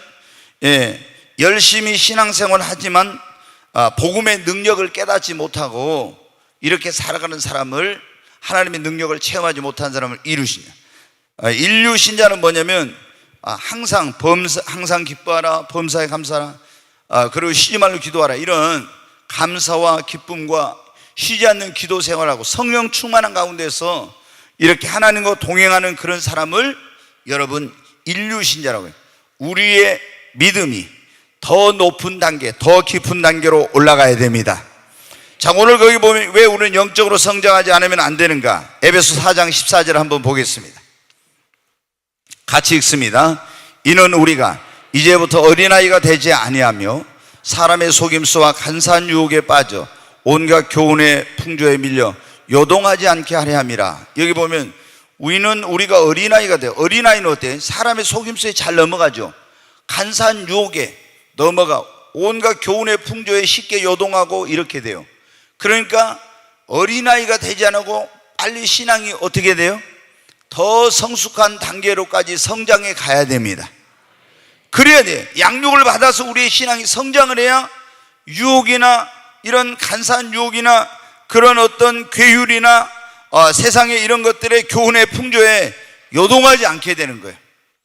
열심히 신앙생활을 하지만 복음의 능력을 깨닫지 못하고 이렇게 살아가는 사람을, 하나님의 능력을 체험하지 못한 사람을 2류 신자. 1류 신자는 뭐냐면 항상 기뻐하라, 범사에 감사하라, 그리고 쉬지 말고 기도하라, 이런 감사와 기쁨과 쉬지 않는 기도 생활하고 성령 충만한 가운데서 이렇게 하나님과 동행하는 그런 사람을 여러분 1류 신자라고 해요. 우리의 믿음이 더 높은 단계, 더 깊은 단계로 올라가야 됩니다. 자, 오늘 거기 보면 왜 우리는 영적으로 성장하지 않으면 안 되는가? 에베소 4장 14절 한번 보겠습니다. 같이 읽습니다. 이는 우리가 이제부터 어린아이가 되지 아니하며 사람의 속임수와 간사한 유혹에 빠져 온갖 교훈의 풍조에 밀려 요동하지 않게 하려 함이라. 여기 보면 우리가 어린아이가 돼요. 어린아이는 어때? 사람의 속임수에 잘 넘어가죠. 간사한 유혹에 넘어가 온갖 교훈의 풍조에 쉽게 요동하고 이렇게 돼요. 그러니까 어린아이가 되지 않고 빨리 신앙이 어떻게 돼요? 더 성숙한 단계로까지 성장해 가야 됩니다. 그래야 돼요. 양육을 받아서 우리의 신앙이 성장을 해야 유혹이나 이런 간사한 유혹이나 그런 어떤 괴율이나 세상의 이런 것들의 교훈의 풍조에 요동하지 않게 되는 거예요.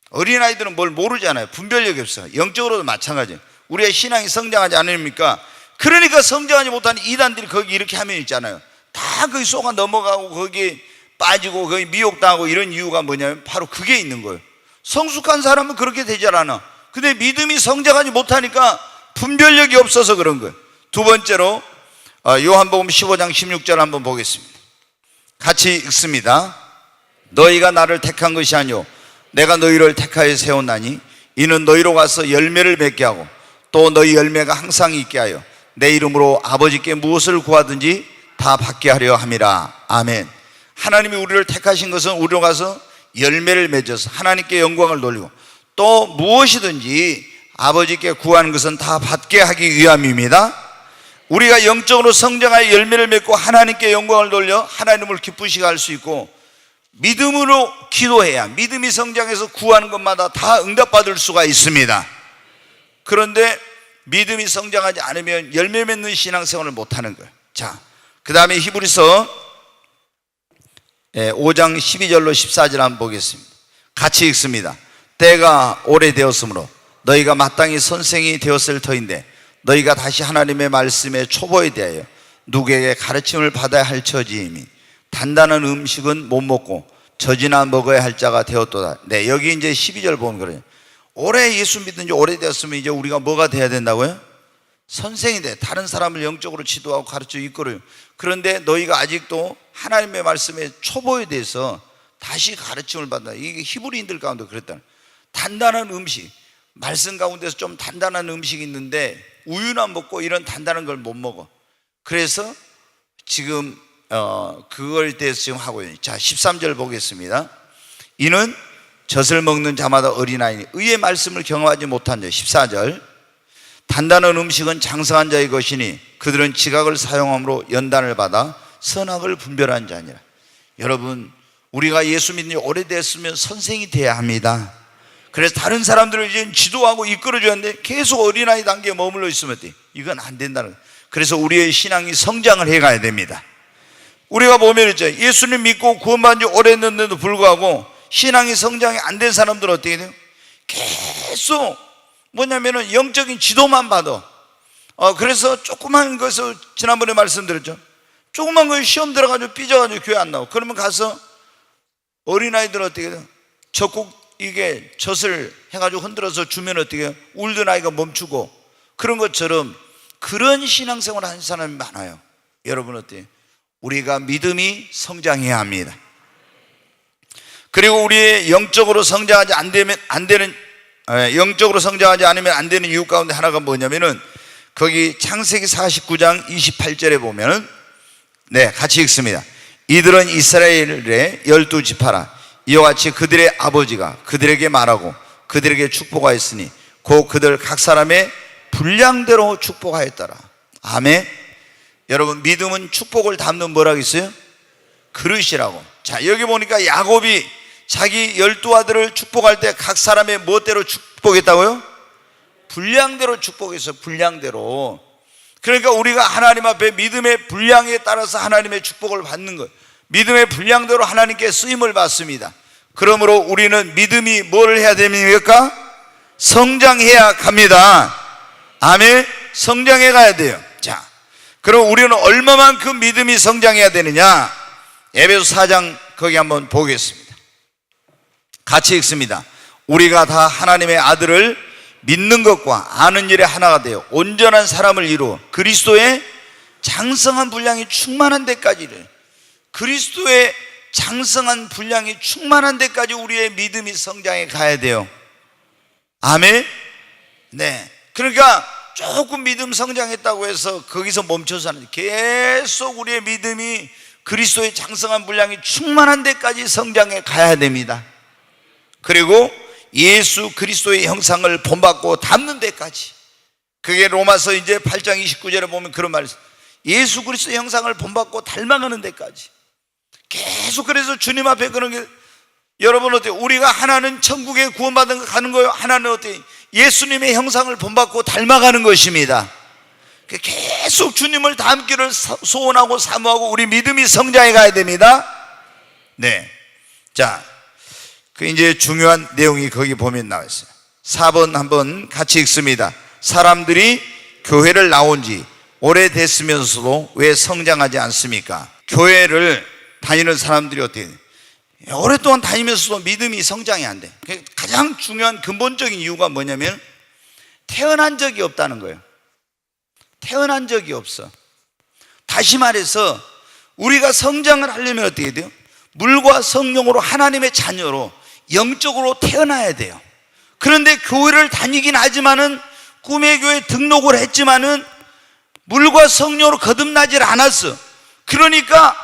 어린아이들은 뭘 모르잖아요. 분별력이 없어요. 영적으로도 마찬가지예요. 우리의 신앙이 성장하지 않으니까, 그러니까 성장하지 못하는 이단들이 거기 이렇게 하면 있잖아요. 다 거기 속아 넘어가고 거기 빠지고 거기 미혹당하고, 이런 이유가 뭐냐면 바로 그게 있는 거예요. 성숙한 사람은 그렇게 되지 않아. 근데 믿음이 성장하지 못하니까 분별력이 없어서 그런 거예요. 두 번째로 요한복음 15장 16절 한번 보겠습니다. 같이 읽습니다. 너희가 나를 택한 것이 아니오 내가 너희를 택하여 세웠나니 이는 너희로 가서 열매를 맺게 하고 또 너희 열매가 항상 있게 하여 내 이름으로 아버지께 무엇을 구하든지 다 받게 하려 함이라. 아멘. 하나님이 우리를 택하신 것은 우리로 가서 열매를 맺어서 하나님께 영광을 돌리고 또 무엇이든지 아버지께 구하는 것은 다 받게 하기 위함입니다. 우리가 영적으로 성장하여 열매를 맺고 하나님께 영광을 돌려 하나님을 기쁘시게 할 수 있고, 믿음으로 기도해야 믿음이 성장해서 구하는 것마다 다 응답받을 수가 있습니다. 그런데 믿음이 성장하지 않으면 열매 맺는 신앙생활을 못하는 거예요. 자, 그 다음에 히브리서 5장 12절로 14절 한번 보겠습니다. 같이 읽습니다. 때가 오래되었으므로 너희가 마땅히 선생이 되었을 터인데 너희가 다시 하나님의 말씀의 초보에 대하여 누구에게 가르침을 받아야 할 처지이니 단단한 음식은 못 먹고 젖이나 먹어야 할 자가 되었도다. 네, 여기 이제 12절 보면 그래요. 오래 예수 믿은 지 오래되었으면 이제 우리가 뭐가 돼야 된다고요? 선생이 돼. 다른 사람을 영적으로 지도하고 가르쳐 이끌어요. 그런데 너희가 아직도 하나님의 말씀의 초보에 대해서 다시 가르침을 받는다. 이게 히브리인들 가운데 그랬다는. 단단한 음식, 말씀 가운데서 좀 단단한 음식이 있는데 우유나 먹고 이런 단단한 걸 못 먹어. 그래서 지금 그걸 대해서 지금 하고 있는. 자, 13절 보겠습니다. 이는 젖을 먹는 자마다 어린아이니 의의 말씀을 경험하지 못한 자. 14절. 단단한 음식은 장성한 자의 것이니 그들은 지각을 사용함으로 연단을 받아 선악을 분별한 자니라. 여러분, 우리가 예수 믿는 지 오래됐으면 선생이 돼야 합니다. 그래서 다른 사람들을 이제 지도하고 이끌어줘야 하는데 계속 어린아이 단계에 머물러 있으면 돼. 이건 안 된다는 거예요. 그래서 우리의 신앙이 성장을 해가야 됩니다. 우리가 보면 있죠. 예수님 믿고 구원받은 지 오래됐는데도 불구하고 신앙이 성장이 안 된 사람들은 어떻게 돼요? 계속 뭐냐면은 영적인 지도만 받아. 그래서 조그만 것을 지난번에 말씀드렸죠. 조그만 거 시험 들어가지고 삐져가지고 교회 안 나오고, 그러면 가서 어린아이들은 어떻게 돼요? 적국 이게 젖을 해가지고 흔들어서 주면 어떻게 울던 아이가 멈추고 그런 것처럼 그런 신앙생활을 하는 사람이 많아요. 여러분 어때요? 우리가 믿음이 성장해야 합니다. 그리고 우리의 영적으로 성장하지 영적으로 성장하지 않으면 안 되는 이유 가운데 하나가 뭐냐면은 거기 창세기 49장 28절에 보면은 같이 읽습니다. 이들은 이스라엘의 12지파라. 이와 같이 그들의 아버지가 그들에게 말하고 그들에게 축복하였으니 곧 그들 각 사람의 분량대로 축복하였더라. 아멘. 여러분, 믿음은 축복을 담는 뭐라고 있어요? 그릇이라고. 자, 여기 보니까 야곱이 자기 12아들을 축복할 때 각 사람의 무엇대로 축복했다고요? 분량대로 축복했어요. 분량대로. 그러니까 우리가 하나님 앞에 믿음의 분량에 따라서 하나님의 축복을 받는 거예요. 믿음의 분량대로 하나님께 쓰임을 받습니다. 그러므로 우리는 믿음이 뭘 해야 됩니까? 성장해야 갑니다. 아멘. 성장해 가야 돼요. 자, 그럼 우리는 얼마만큼 믿음이 성장해야 되느냐? 에베소 4장 거기 한번 보겠습니다. 같이 읽습니다. 우리가 다 하나님의 아들을 믿는 것과 아는 일에 하나가 되어 온전한 사람을 이루어 그리스도의 장성한 분량이 충만한 데까지를, 그리스도의 장성한 분량이 충만한 데까지 우리의 믿음이 성장해 가야 돼요. 아멘. 네. 그러니까 조금 믿음 성장했다고 해서 거기서 멈춰서 하는, 계속 우리의 믿음이 그리스도의 장성한 분량이 충만한 데까지 성장해 가야 됩니다. 그리고 예수 그리스도의 형상을 본받고 닮는 데까지. 그게 로마서 이제 8장 29절에 보면 그런 말이 있어요. 예수 그리스도의 형상을 본받고 닮아가는 데까지. 계속. 그래서 주님 앞에 그런 게, 여러분 어때요? 우리가 하나는 천국에 구원받은 거 가는 거예요. 하나는 어때요? 예수님의 형상을 본받고 닮아가는 것입니다. 계속 주님을 닮기를 소원하고 사모하고 우리 믿음이 성장해 가야 됩니다. 네. 자, 그 이제 중요한 내용이 거기 보면 나와 있어요. 4번 한번 같이 읽습니다. 사람들이 교회를 나온 지 오래됐으면서도 왜 성장하지 않습니까? 교회를 다니는 사람들이 어떻게 돼요? 오랫동안 다니면서도 믿음이 성장이 안 돼. 가장 중요한 근본적인 이유가 뭐냐면 태어난 적이 없다는 거예요. 태어난 적이 없어. 다시 말해서 우리가 성장을 하려면 어떻게 돼요? 물과 성령으로 하나님의 자녀로 영적으로 태어나야 돼요. 그런데 교회를 다니긴 하지만은, 꿈의 교회 등록을 했지만은 물과 성령으로 거듭나질 않았어. 그러니까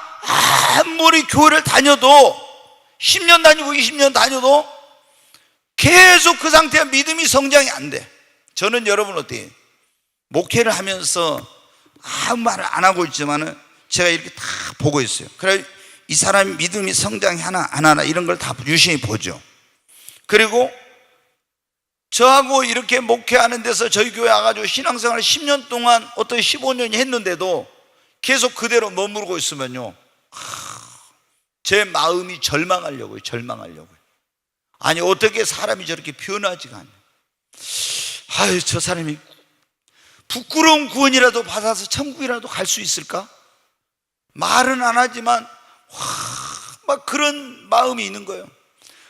아무리 교회를 다녀도 10년 다니고 20년 다녀도 계속 그 상태가 믿음이 성장이 안 돼. 저는 여러분 어때요? 목회를 하면서 아무 말을 안 하고 있지만은 제가 이렇게 다 보고 있어요. 그래, 이 사람이 믿음이 성장하나 안 하나 이런 걸 다 유심히 보죠. 그리고 저하고 이렇게 목회하는 데서 저희 교회 와가지고 신앙생활을 10년 동안, 어떤 15년이 했는데도 계속 그대로 머무르고 있으면요, 제 마음이 절망하려고요. 아니, 어떻게 사람이 저렇게 변하지가 않냐. 아유, 저 사람이 부끄러운 구원이라도 받아서 천국이라도 갈 수 있을까? 말은 안 하지만 막 그런 마음이 있는 거예요.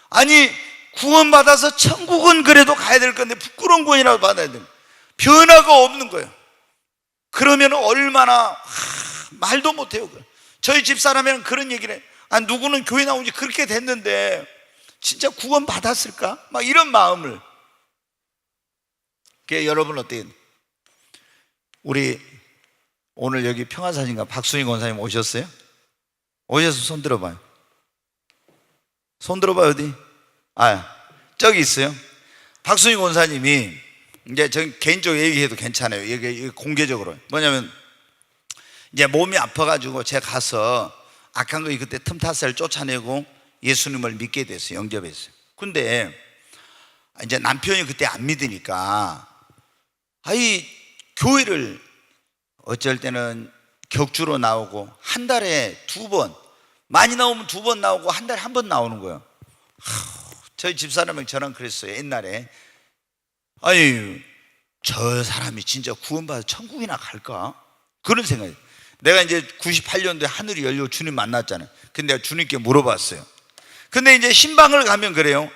아니, 구원받아서 천국은 그래도 가야 될 건데 부끄러운 구원이라도 받아야 돼요. 변화가 없는 거예요. 그러면 얼마나 말도 못해요. 저희 집사람이랑 그런 얘기를 해요. 누구는 교회 나온 지 그렇게 됐는데 진짜 구원 받았을까? 막 이런 마음을. 여러분 어때요? 우리 오늘 여기 평화사진가 박순희 권사님 오셨어요? 오셔서 손 들어봐요. 손 들어봐요. 어디? 저기 있어요. 박순희 권사님이, 이제 전 개인적으로 얘기해도 괜찮아요. 이게 공개적으로. 뭐냐면, 이제 몸이 아파가지고 제가 가서 악한 거 그때 틈타살 쫓아내고 예수님을 믿게 됐어요. 영접했어요. 근데 이제 남편이 그때 안 믿으니까, 교회를 어쩔 때는 격주로 나오고 한 달에 2번, 많이 나오면 2번 나오고 한 달에 1번 나오는 거예요. 저희 집사람이 저랑 그랬어요. 옛날에, 저 사람이 진짜 구원받아 천국이나 갈까? 그런 생각이. 내가 이제 98년도에 하늘이 열려 주님 만났잖아요. 근데 내가 주님께 물어봤어요. 근데 이제 신방을 가면 그래요.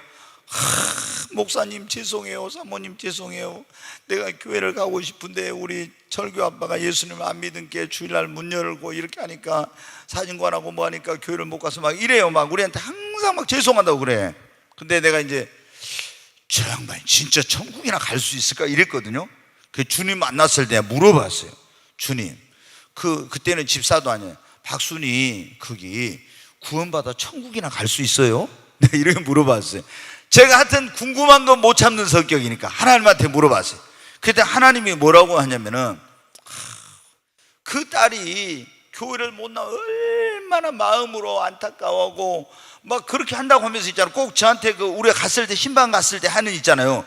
목사님 죄송해요, 사모님 죄송해요, 내가 교회를 가고 싶은데 우리 철교 아빠가 예수님을 안 믿은 게 주일날 문 열고 이렇게 하니까 사진관하고 뭐 하니까 교회를 못 가서 막 이래요. 막 우리한테 항상 막 죄송하다고 그래. 근데 내가 이제 저 양반이 진짜 천국이나 갈 수 있을까 이랬거든요. 그 주님 만났을 때 물어봤어요. 주님, 그때는 집사도 아니에요. 박순이 거기 구원받아 천국이나 갈 수 있어요? 내가 이렇게 물어봤어요. 제가 하여튼 궁금한 건 못 참는 성격이니까 하나님한테 물어봤어요. 그때 하나님이 뭐라고 하냐면은, 그 딸이 교회를 못 나와 얼마나 마음으로 안타까워하고 막 그렇게 한다고 하면서 있잖아요. 꼭 저한테 우리가 갔을 때, 신방 갔을 때 하는 있잖아요.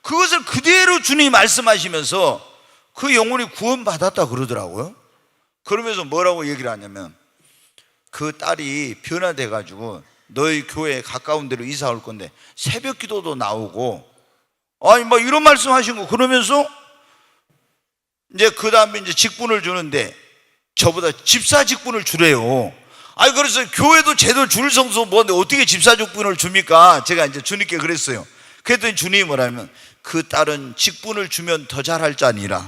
그것을 그대로 주님이 말씀하시면서 그 영혼이 구원받았다 그러더라고요. 그러면서 뭐라고 얘기를 하냐면, 그 딸이 변화돼 가지고 너희 교회 가까운 데로 이사 올 건데 새벽 기도도 나오고, 아니 뭐 이런 말씀 하신 거. 그러면서 이제 그 다음에 이제 직분을 주는데 저보다 집사 직분을 주래요. 아니 그래서 교회도 제대로 줄 성소 뭐인데 어떻게 집사 직분을 줍니까? 제가 이제 주님께 그랬어요. 그랬더니 주님이 뭐라면, 그 딸은 직분을 주면 더 잘할 자니라.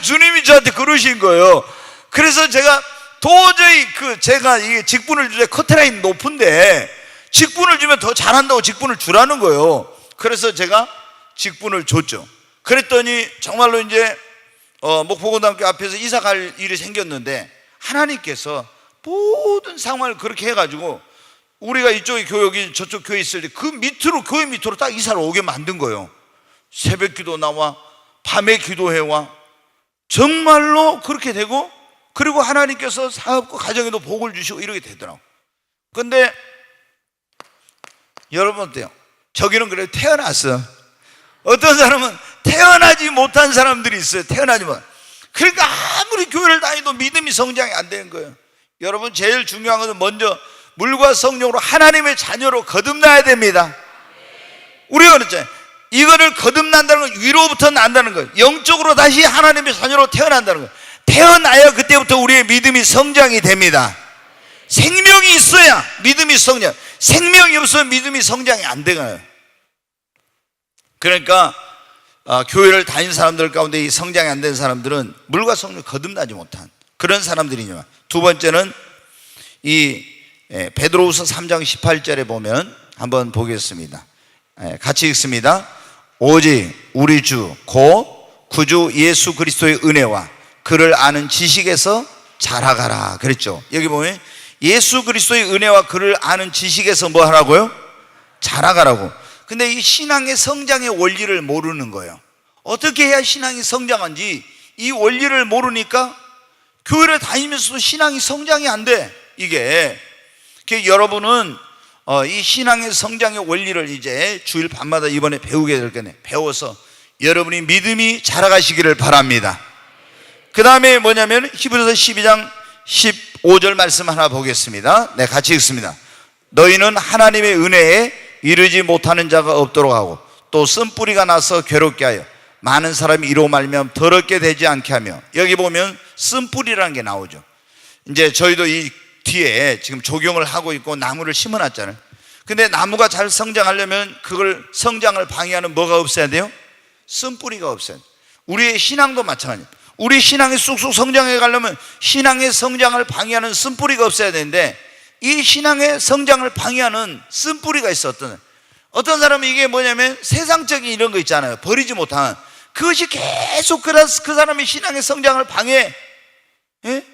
주님이 저한테 그러신 거예요. 그래서 제가 도저히 제가 이게 직분을 주제 커트라인 높은데 직분을 주면 더 잘한다고 직분을 주라는 거예요. 그래서 제가 직분을 줬죠. 그랬더니 정말로 이제 목포고등학교 앞에서 이사 갈 일이 생겼는데, 하나님께서 모든 상황을 그렇게 해가지고 우리가 이쪽에 교회, 여기 저쪽 교회 있을 때 그 밑으로, 교회 밑으로 딱 이사를 오게 만든 거예요. 새벽 기도 나와, 밤에 기도해와, 정말로 그렇게 되고, 그리고 하나님께서 사업과 가정에도 복을 주시고 이렇게 되더라고요. 근데 여러분 어때요? 저기는 그래도 태어났어. 어떤 사람은 태어나지 못한 사람들이 있어요. 태어나지 못. 그러니까 아무리 교회를 다니도 믿음이 성장이 안 되는 거예요. 여러분 제일 중요한 것은 먼저 물과 성령으로 하나님의 자녀로 거듭나야 됩니다. 우리가 그랬잖아요. 이거를 거듭난다는 건 위로부터 난다는 거예요. 영적으로 다시 하나님의 자녀로 태어난다는 거예요. 태어나야 그때부터 우리의 믿음이 성장이 됩니다. 생명이 있어야 믿음이 성장. 생명이 없으면 믿음이 성장이 안 되거든요. 그러니까 교회를 다닌 사람들 가운데 이 성장이 안 된 사람들은 물과 성령 거듭나지 못한 그런 사람들이냐. 두 번째는 이 베드로후서 3장 18절에 보면 한번 보겠습니다. 같이 읽습니다. 오직 우리 주 곧 구주 예수 그리스도의 은혜와 그를 아는 지식에서 자라가라 그랬죠. 여기 보면 예수 그리스도의 은혜와 그를 아는 지식에서 뭐 하라고요? 자라가라고. 근데 이 신앙의 성장의 원리를 모르는 거예요. 어떻게 해야 신앙이 성장한지 이 원리를 모르니까 교회를 다니면서도 신앙이 성장이 안 돼. 이게 여러분은 이 신앙의 성장의 원리를 이제 주일 밤마다 이번에 배우게 될 거네. 배워서 여러분이 믿음이 자라가시기를 바랍니다. 그 다음에 뭐냐면 히브리서 12장 15절 말씀 하나 보겠습니다. 네, 같이 읽습니다. 너희는 하나님의 은혜에 이르지 못하는 자가 없도록 하고 또 쓴뿌리가 나서 괴롭게 하여 많은 사람이 이로 말미암아 더럽게 되지 않게 하며. 여기 보면 쓴뿌리라는 게 나오죠. 이제 저희도 이 뒤에 지금 조경을 하고 있고 나무를 심어놨잖아요. 근데 나무가 잘 성장하려면 그걸 성장을 방해하는 뭐가 없어야 돼요? 쓴뿌리가 없어야 돼요. 우리의 신앙도 마찬가지예요. 우리 신앙이 쑥쑥 성장해 가려면 신앙의 성장을 방해하는 쓴뿌리가 없어야 되는데, 이 신앙의 성장을 방해하는 쓴뿌리가 있어. 어떤 사람은 이게 뭐냐면 세상적인 이런 거 있잖아요. 버리지 못한 그것이 계속 그 사람의 신앙의 성장을 방해. 예?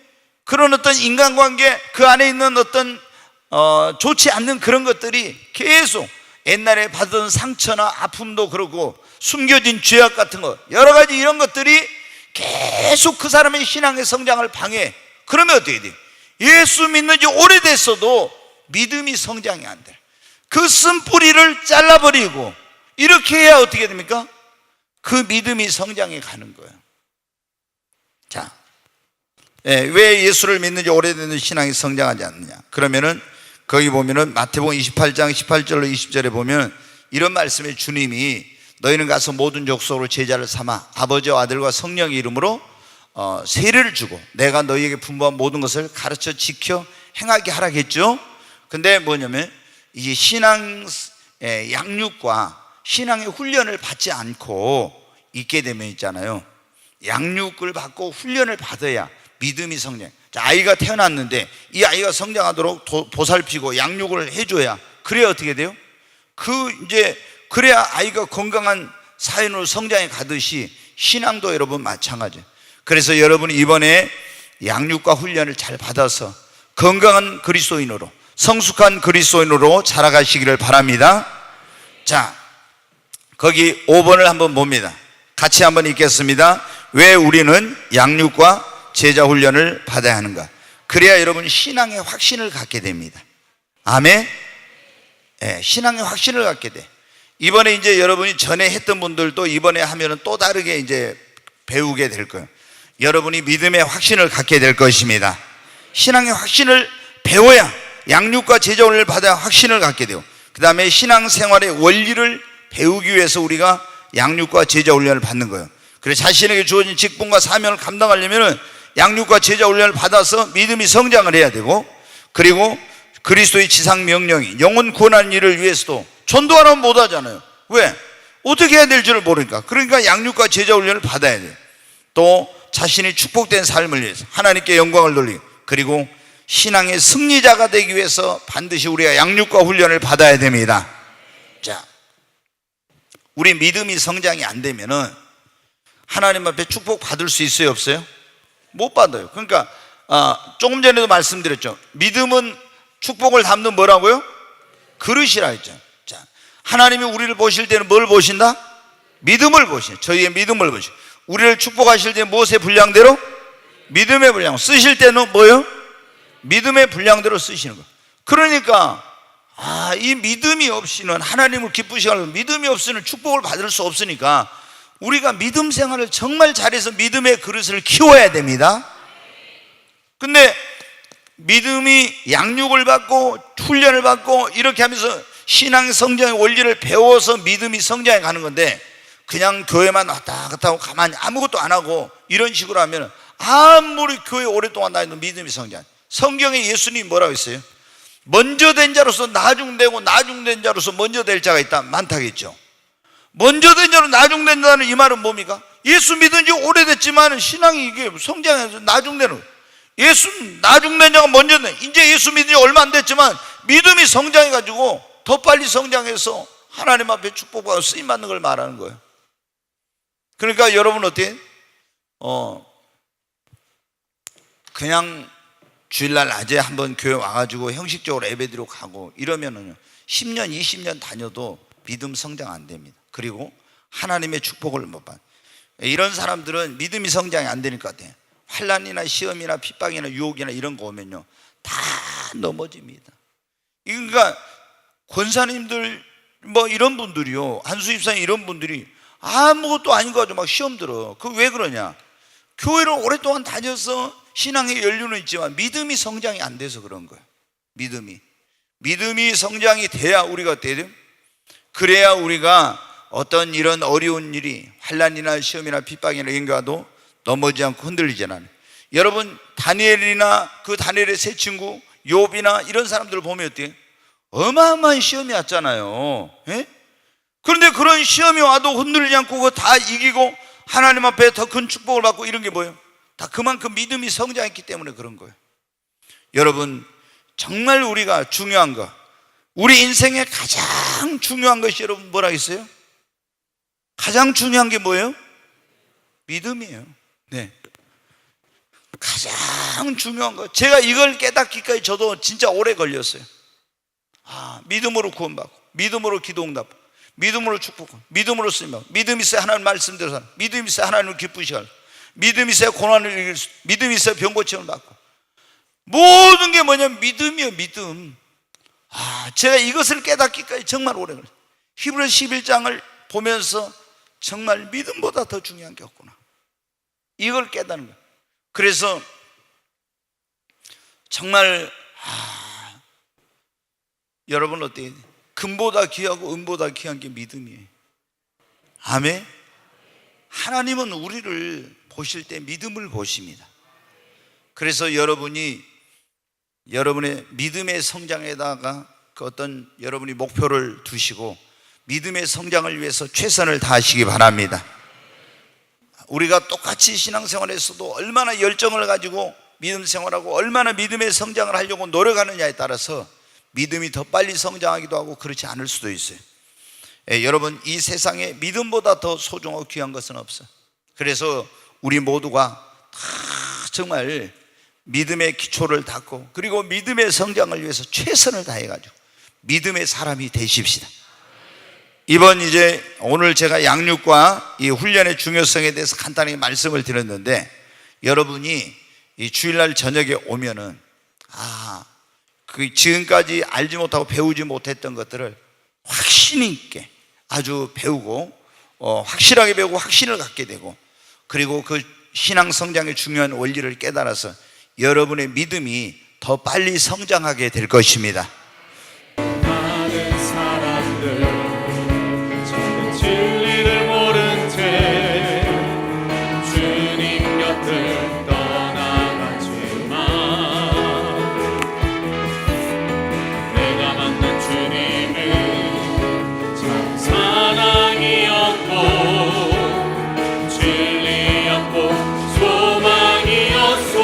그런 어떤 인간관계 그 안에 있는 어떤 좋지 않는 그런 것들이 계속 옛날에 받은 상처나 아픔도 그렇고 숨겨진 죄악 같은 거 여러 가지 이런 것들이 계속 그 사람의 신앙의 성장을 방해. 그러면 어떻게 돼? 예수 믿는 지 오래됐어도 믿음이 성장이 안 돼. 그 쓴뿌리를 잘라버리고 이렇게 해야 어떻게 됩니까? 그 믿음이 성장해 가는 거예요. 자, 왜 예수를 믿는 지 오래된 신앙이 성장하지 않느냐? 그러면은 거기 보면은 마태복음 28장 18절로 20절에 보면 이런 말씀에 주님이 너희는 가서 모든 족속으로 제자를 삼아 아버지와 아들과 성령의 이름으로 세례를 주고 내가 너희에게 분부한 모든 것을 가르쳐 지켜 행하게 하라겠죠. 근데 뭐냐면 이 신앙 양육과 신앙의 훈련을 받지 않고 있게 되면 있잖아요, 양육을 받고 훈련을 받아야 믿음이 성장. 자, 아이가 태어났는데 이 아이가 성장하도록 보살피고 양육을 해줘야, 그래야 어떻게 돼요? 그래야 아이가 건강한 사인으로 성장해 가듯이 신앙도 여러분 마찬가지예요. 그래서 여러분이 이번에 양육과 훈련을 잘 받아서 건강한 그리스도인으로, 성숙한 그리스도인으로 자라가시기를 바랍니다. 자, 거기 5번을 한번 봅니다. 같이 한번 읽겠습니다. 왜 우리는 양육과 제자 훈련을 받아야 하는가? 그래야 여러분 신앙의 확신을 갖게 됩니다. 아멘. 네, 신앙의 확신을 갖게 돼. 이번에 이제 여러분이 전에 했던 분들도 이번에 하면은 또 다르게 이제 배우게 될 거예요. 여러분이 믿음의 확신을 갖게 될 것입니다. 신앙의 확신을 배워야, 양육과 제자 훈련을 받아야 확신을 갖게 돼요. 그 다음에 신앙생활의 원리를 배우기 위해서 우리가 양육과 제자 훈련을 받는 거예요. 그래서 자신에게 주어진 직분과 사명을 감당하려면 양육과 제자 훈련을 받아서 믿음이 성장을 해야 되고, 그리고 그리스도의 지상 명령이 영혼 구원하는 일을 위해서도 전도하라면 못 하잖아요. 왜? 어떻게 해야 될지를 모르니까. 그러니까 양육과 제자 훈련을 받아야 돼요. 또 자신이 축복된 삶을 위해서 하나님께 영광을 돌리고, 그리고 신앙의 승리자가 되기 위해서 반드시 우리가 양육과 훈련을 받아야 됩니다. 자, 우리 믿음이 성장이 안 되면은 하나님 앞에 축복 받을 수 있어요, 없어요? 못 받아요. 그러니까 조금 전에도 말씀드렸죠. 믿음은 축복을 담는 뭐라고요? 그릇이라 했죠. 자, 하나님이 우리를 보실 때는 뭘 보신다? 믿음을 보시죠. 저희의 믿음을 보시죠. 우리를 축복하실 때 무엇의 분량대로? 믿음의 분량. 쓰실 때는 뭐요? 믿음의 분량대로 쓰시는 거예요. 그러니까 이 믿음이 없이는, 하나님을 기쁘시게 하려면 믿음이 없이는 축복을 받을 수 없으니까 우리가 믿음 생활을 정말 잘해서 믿음의 그릇을 키워야 됩니다. 근데 믿음이 양육을 받고 훈련을 받고 이렇게 하면서 신앙 성장의 원리를 배워서 믿음이 성장해 가는 건데, 그냥 교회만 왔다 갔다 하고 가만히 아무것도 안 하고 이런 식으로 하면 아무리 교회 오랫동안 다녀도 믿음이 성장. 성경에 예수님이 뭐라고 했어요? 먼저 된 자로서 나중되고 나중된 자로서 먼저 될 자가 있다, 많다겠죠. 먼저 된 자로 나중된 자는 이 말은 뭡니까? 예수 믿은 지 오래됐지만 신앙이 이게 성장해서 나중되는 거예요. 예수 나중된 자가 먼저 된, 이제 예수 믿은 지 얼마 안 됐지만 믿음이 성장해가지고 더 빨리 성장해서 하나님 앞에 축복받고 쓰임받는 걸 말하는 거예요. 그러니까 여러분 어때요? 그냥 주일날 낮에 한번 교회 와가지고 형식적으로 예배드리고 가고 이러면은 10년 20년 다녀도 믿음 성장 안 됩니다. 그리고 하나님의 축복을 못 받아요. 이런 사람들은 믿음이 성장이 안 되니까 어때요? 환난이나 시험이나 핍박이나 유혹이나 이런 거 오면요 다 넘어집니다. 그러니까 권사님들 뭐 이런 분들이요, 한수 집사님 이런 분들이 아무것도 아닌 거 가지고 막 시험 들어. 그 왜 그러냐? 교회를 오랫동안 다녀서 신앙의 연륜은 있지만 믿음이 성장이 안 돼서 그런 거예요. 믿음이 성장이 돼야 우리가 어때야 돼요? 그래야 우리가 어떤 이런 어려운 일이 환난이나 시험이나 핍박이나 이런 거도 넘어지지 않고 흔들리지 않아요. 여러분 다니엘이나 그 다니엘의 세 친구 욥이나 이런 사람들을 보면 어때요? 어마어마한 시험이 왔잖아요. 예? 그런데 그런 시험이 와도 흔들리지 않고 그거 다 이기고 하나님 앞에 더 큰 축복을 받고 이런 게 뭐예요? 다 그만큼 믿음이 성장했기 때문에 그런 거예요. 여러분 정말 우리가 중요한 거, 우리 인생의 가장 중요한 것이 여러분 뭐라 했어요? 가장 중요한 게 뭐예요? 믿음이에요. 네, 가장 중요한 거. 제가 이걸 깨닫기까지 저도 진짜 오래 걸렸어요. 믿음으로 구원받고, 믿음으로 기도응답, 믿음으로 축복하고, 믿음으로 쓰임받고, 믿음이 있어야 하나님 말씀대로 사는, 믿음이 있어야 하나님을 기쁘시게 하고, 믿음이 있어야 고난을 이길 수, 믿음이 있어야 병 고침을 받고, 모든 게 뭐냐면 믿음이에요. 믿음. 제가 이것을 깨닫기까지 정말 오래 걸렸어요. 히브리서 11장을 보면서 정말 믿음보다 더 중요한 게 없구나, 이걸 깨닫는 거예요. 그래서 정말 여러분 어때요? 금보다 귀하고 은보다 귀한 게 믿음이에요. 아멘. 하나님은 우리를 보실 때 믿음을 보십니다. 그래서 여러분이 여러분의 믿음의 성장에다가 그 어떤 여러분이 목표를 두시고 믿음의 성장을 위해서 최선을 다하시기 바랍니다. 우리가 똑같이 신앙생활에서도 얼마나 열정을 가지고 믿음 생활하고 얼마나 믿음의 성장을 하려고 노력하느냐에 따라서 믿음이 더 빨리 성장하기도 하고 그렇지 않을 수도 있어요. 여러분, 이 세상에 믿음보다 더 소중하고 귀한 것은 없어요. 그래서 우리 모두가 다 정말 믿음의 기초를 닦고 그리고 믿음의 성장을 위해서 최선을 다해가지고 믿음의 사람이 되십시다. 이번 오늘 제가 양육과 이 훈련의 중요성에 대해서 간단히 말씀을 드렸는데, 여러분이 이 주일날 저녁에 오면은 지금까지 알지 못하고 배우지 못했던 것들을 확신 있게 아주 배우고 확실하게 배우고 확신을 갖게 되고, 그리고 그 신앙 성장의 중요한 원리를 깨달아서 여러분의 믿음이 더 빨리 성장하게 될 것입니다. 많은 사람들 저는 진리를 모른 채 주님 곁을 떠나가지만 내가 만난 주님은 참 사랑이었고 진리였고 소망이었소.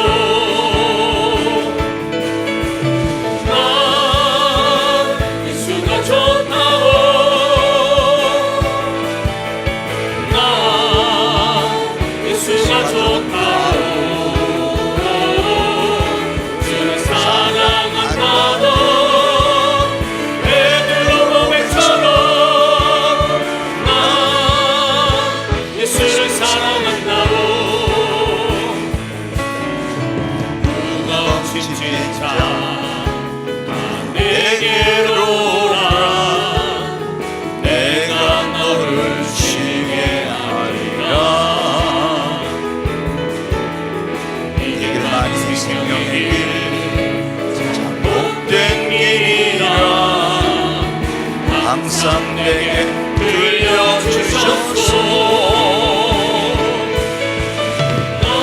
항상 내게 들려주셨소. 나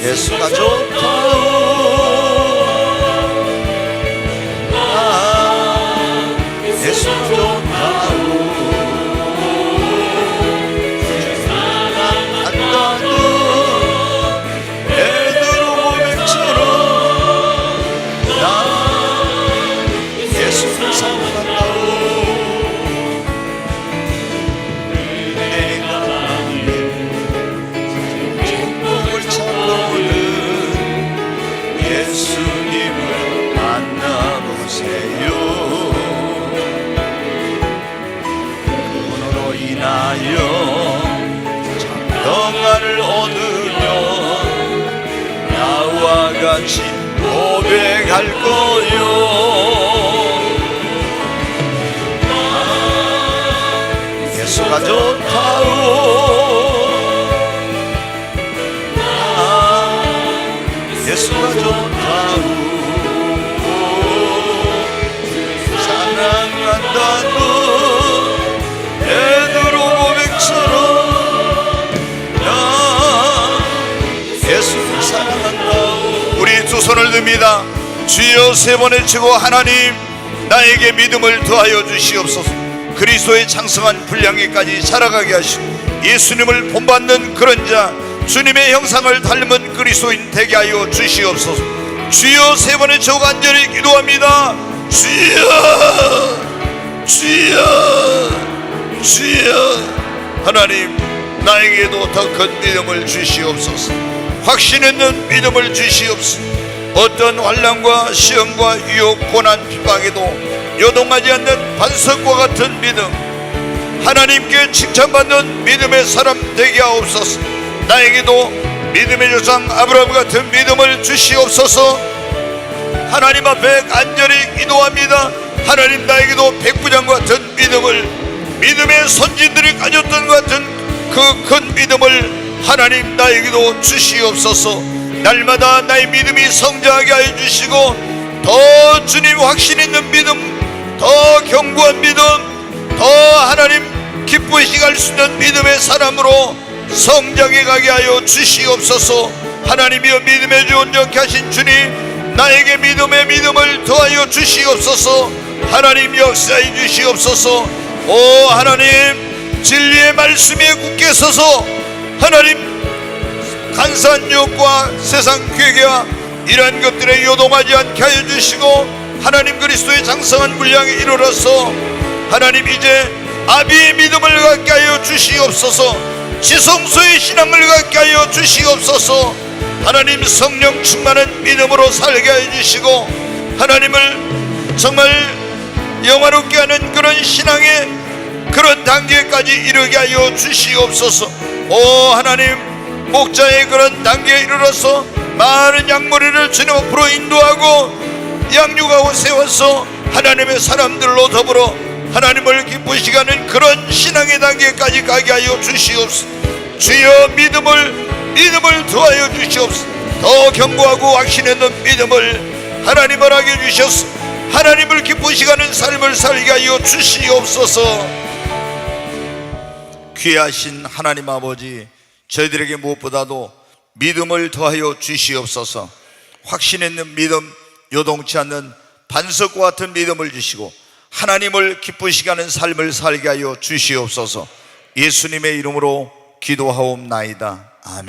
예수가 좋다오. 나 예수가 좋다오. 사랑한다도 베드로 고백처럼 나 예수를 사랑한다오. 예수님을 만나보세요. 그분으로 인하여 평안을 얻으며 나와 같이 고백할 거요. 예수가 좋다오. 예수가 좋다고 사랑한다고 베드로 고백처럼 나 예수를 사랑한다고. 우리 두 손을 듭니다. 주여 세 번 외치고, 하나님 나에게 믿음을 더하여 주시옵소서. 그리스도의 장성한 분량에까지 자라가게 하시고 예수님을 본받는 그런 자, 주님의 형상을 닮은 그리스도인 되게 하여 주시옵소서. 주여 세 번의 저 간절히 기도합니다. 주여 주여 주여. 하나님 나에게도 더 큰 믿음을 주시옵소서. 확신 있는 믿음을 주시옵소서. 어떤 환난과 시험과 유혹 고난 핍박에도 요동하지 않는 반석과 같은 믿음, 하나님께 칭찬받는 믿음의 사람 되게 하옵소서. 나에게도 믿음의 조상 아브라함 같은 믿음을 주시옵소서. 하나님 앞에 간절히 기도합니다. 하나님 나에게도 백부장 같은 믿음을, 믿음의 선진들이 가졌던 것 같은 그 큰 믿음을 하나님 나에게도 주시옵소서. 날마다 나의 믿음이 성장하게 하여 주시고 더 주님 확신 있는 믿음, 더 견고한 믿음, 더 하나님 기쁘시게 할 수 있는 믿음의 사람으로 성장해 가게 하여 주시옵소서. 하나님이여 믿음의 주 온전케 하신 주님, 나에게 믿음을 더하여 주시옵소서. 하나님 역사해 주시옵소서. 오 하나님, 진리의 말씀에 굳게 서서 하나님 간사한 유혹과 세상 괴계와 이러한 것들에 요동하지 않게 하여 주시고, 하나님 그리스도의 장성한 분량에 이르러서 하나님 이제 아비의 믿음을 갖게 하여 주시옵소서. 지성소의 신앙을 갖게 하여 주시옵소서. 하나님 성령 충만한 믿음으로 살게 하여 주시고, 하나님을 정말 영화롭게 하는 그런 신앙의 그런 단계까지 이르게 하여 주시옵소서. 오 하나님, 목자의 그런 단계에 이르러서 많은 양머리를 주님 앞으로 인도하고 양육하고 세워서 하나님의 사람들로 더불어 하나님을 기쁘시게 하는 그런 신앙의 단계까지 가게 하여 주시옵소서. 주여 믿음을 더하여 주시옵소서. 더 견고하고 확신 있는 믿음을 하나님을 하게 주셔서 하나님을 기쁘시게 하는 삶을 살게 하여 주시옵소서. 귀하신 하나님 아버지, 저희들에게 무엇보다도 믿음을 더하여 주시옵소서. 확신 있는 믿음, 요동치 않는 반석과 같은 믿음을 주시고 하나님을 기쁘시게 하는 삶을 살게 하여 주시옵소서. 예수님의 이름으로 기도하옵나이다. 아멘.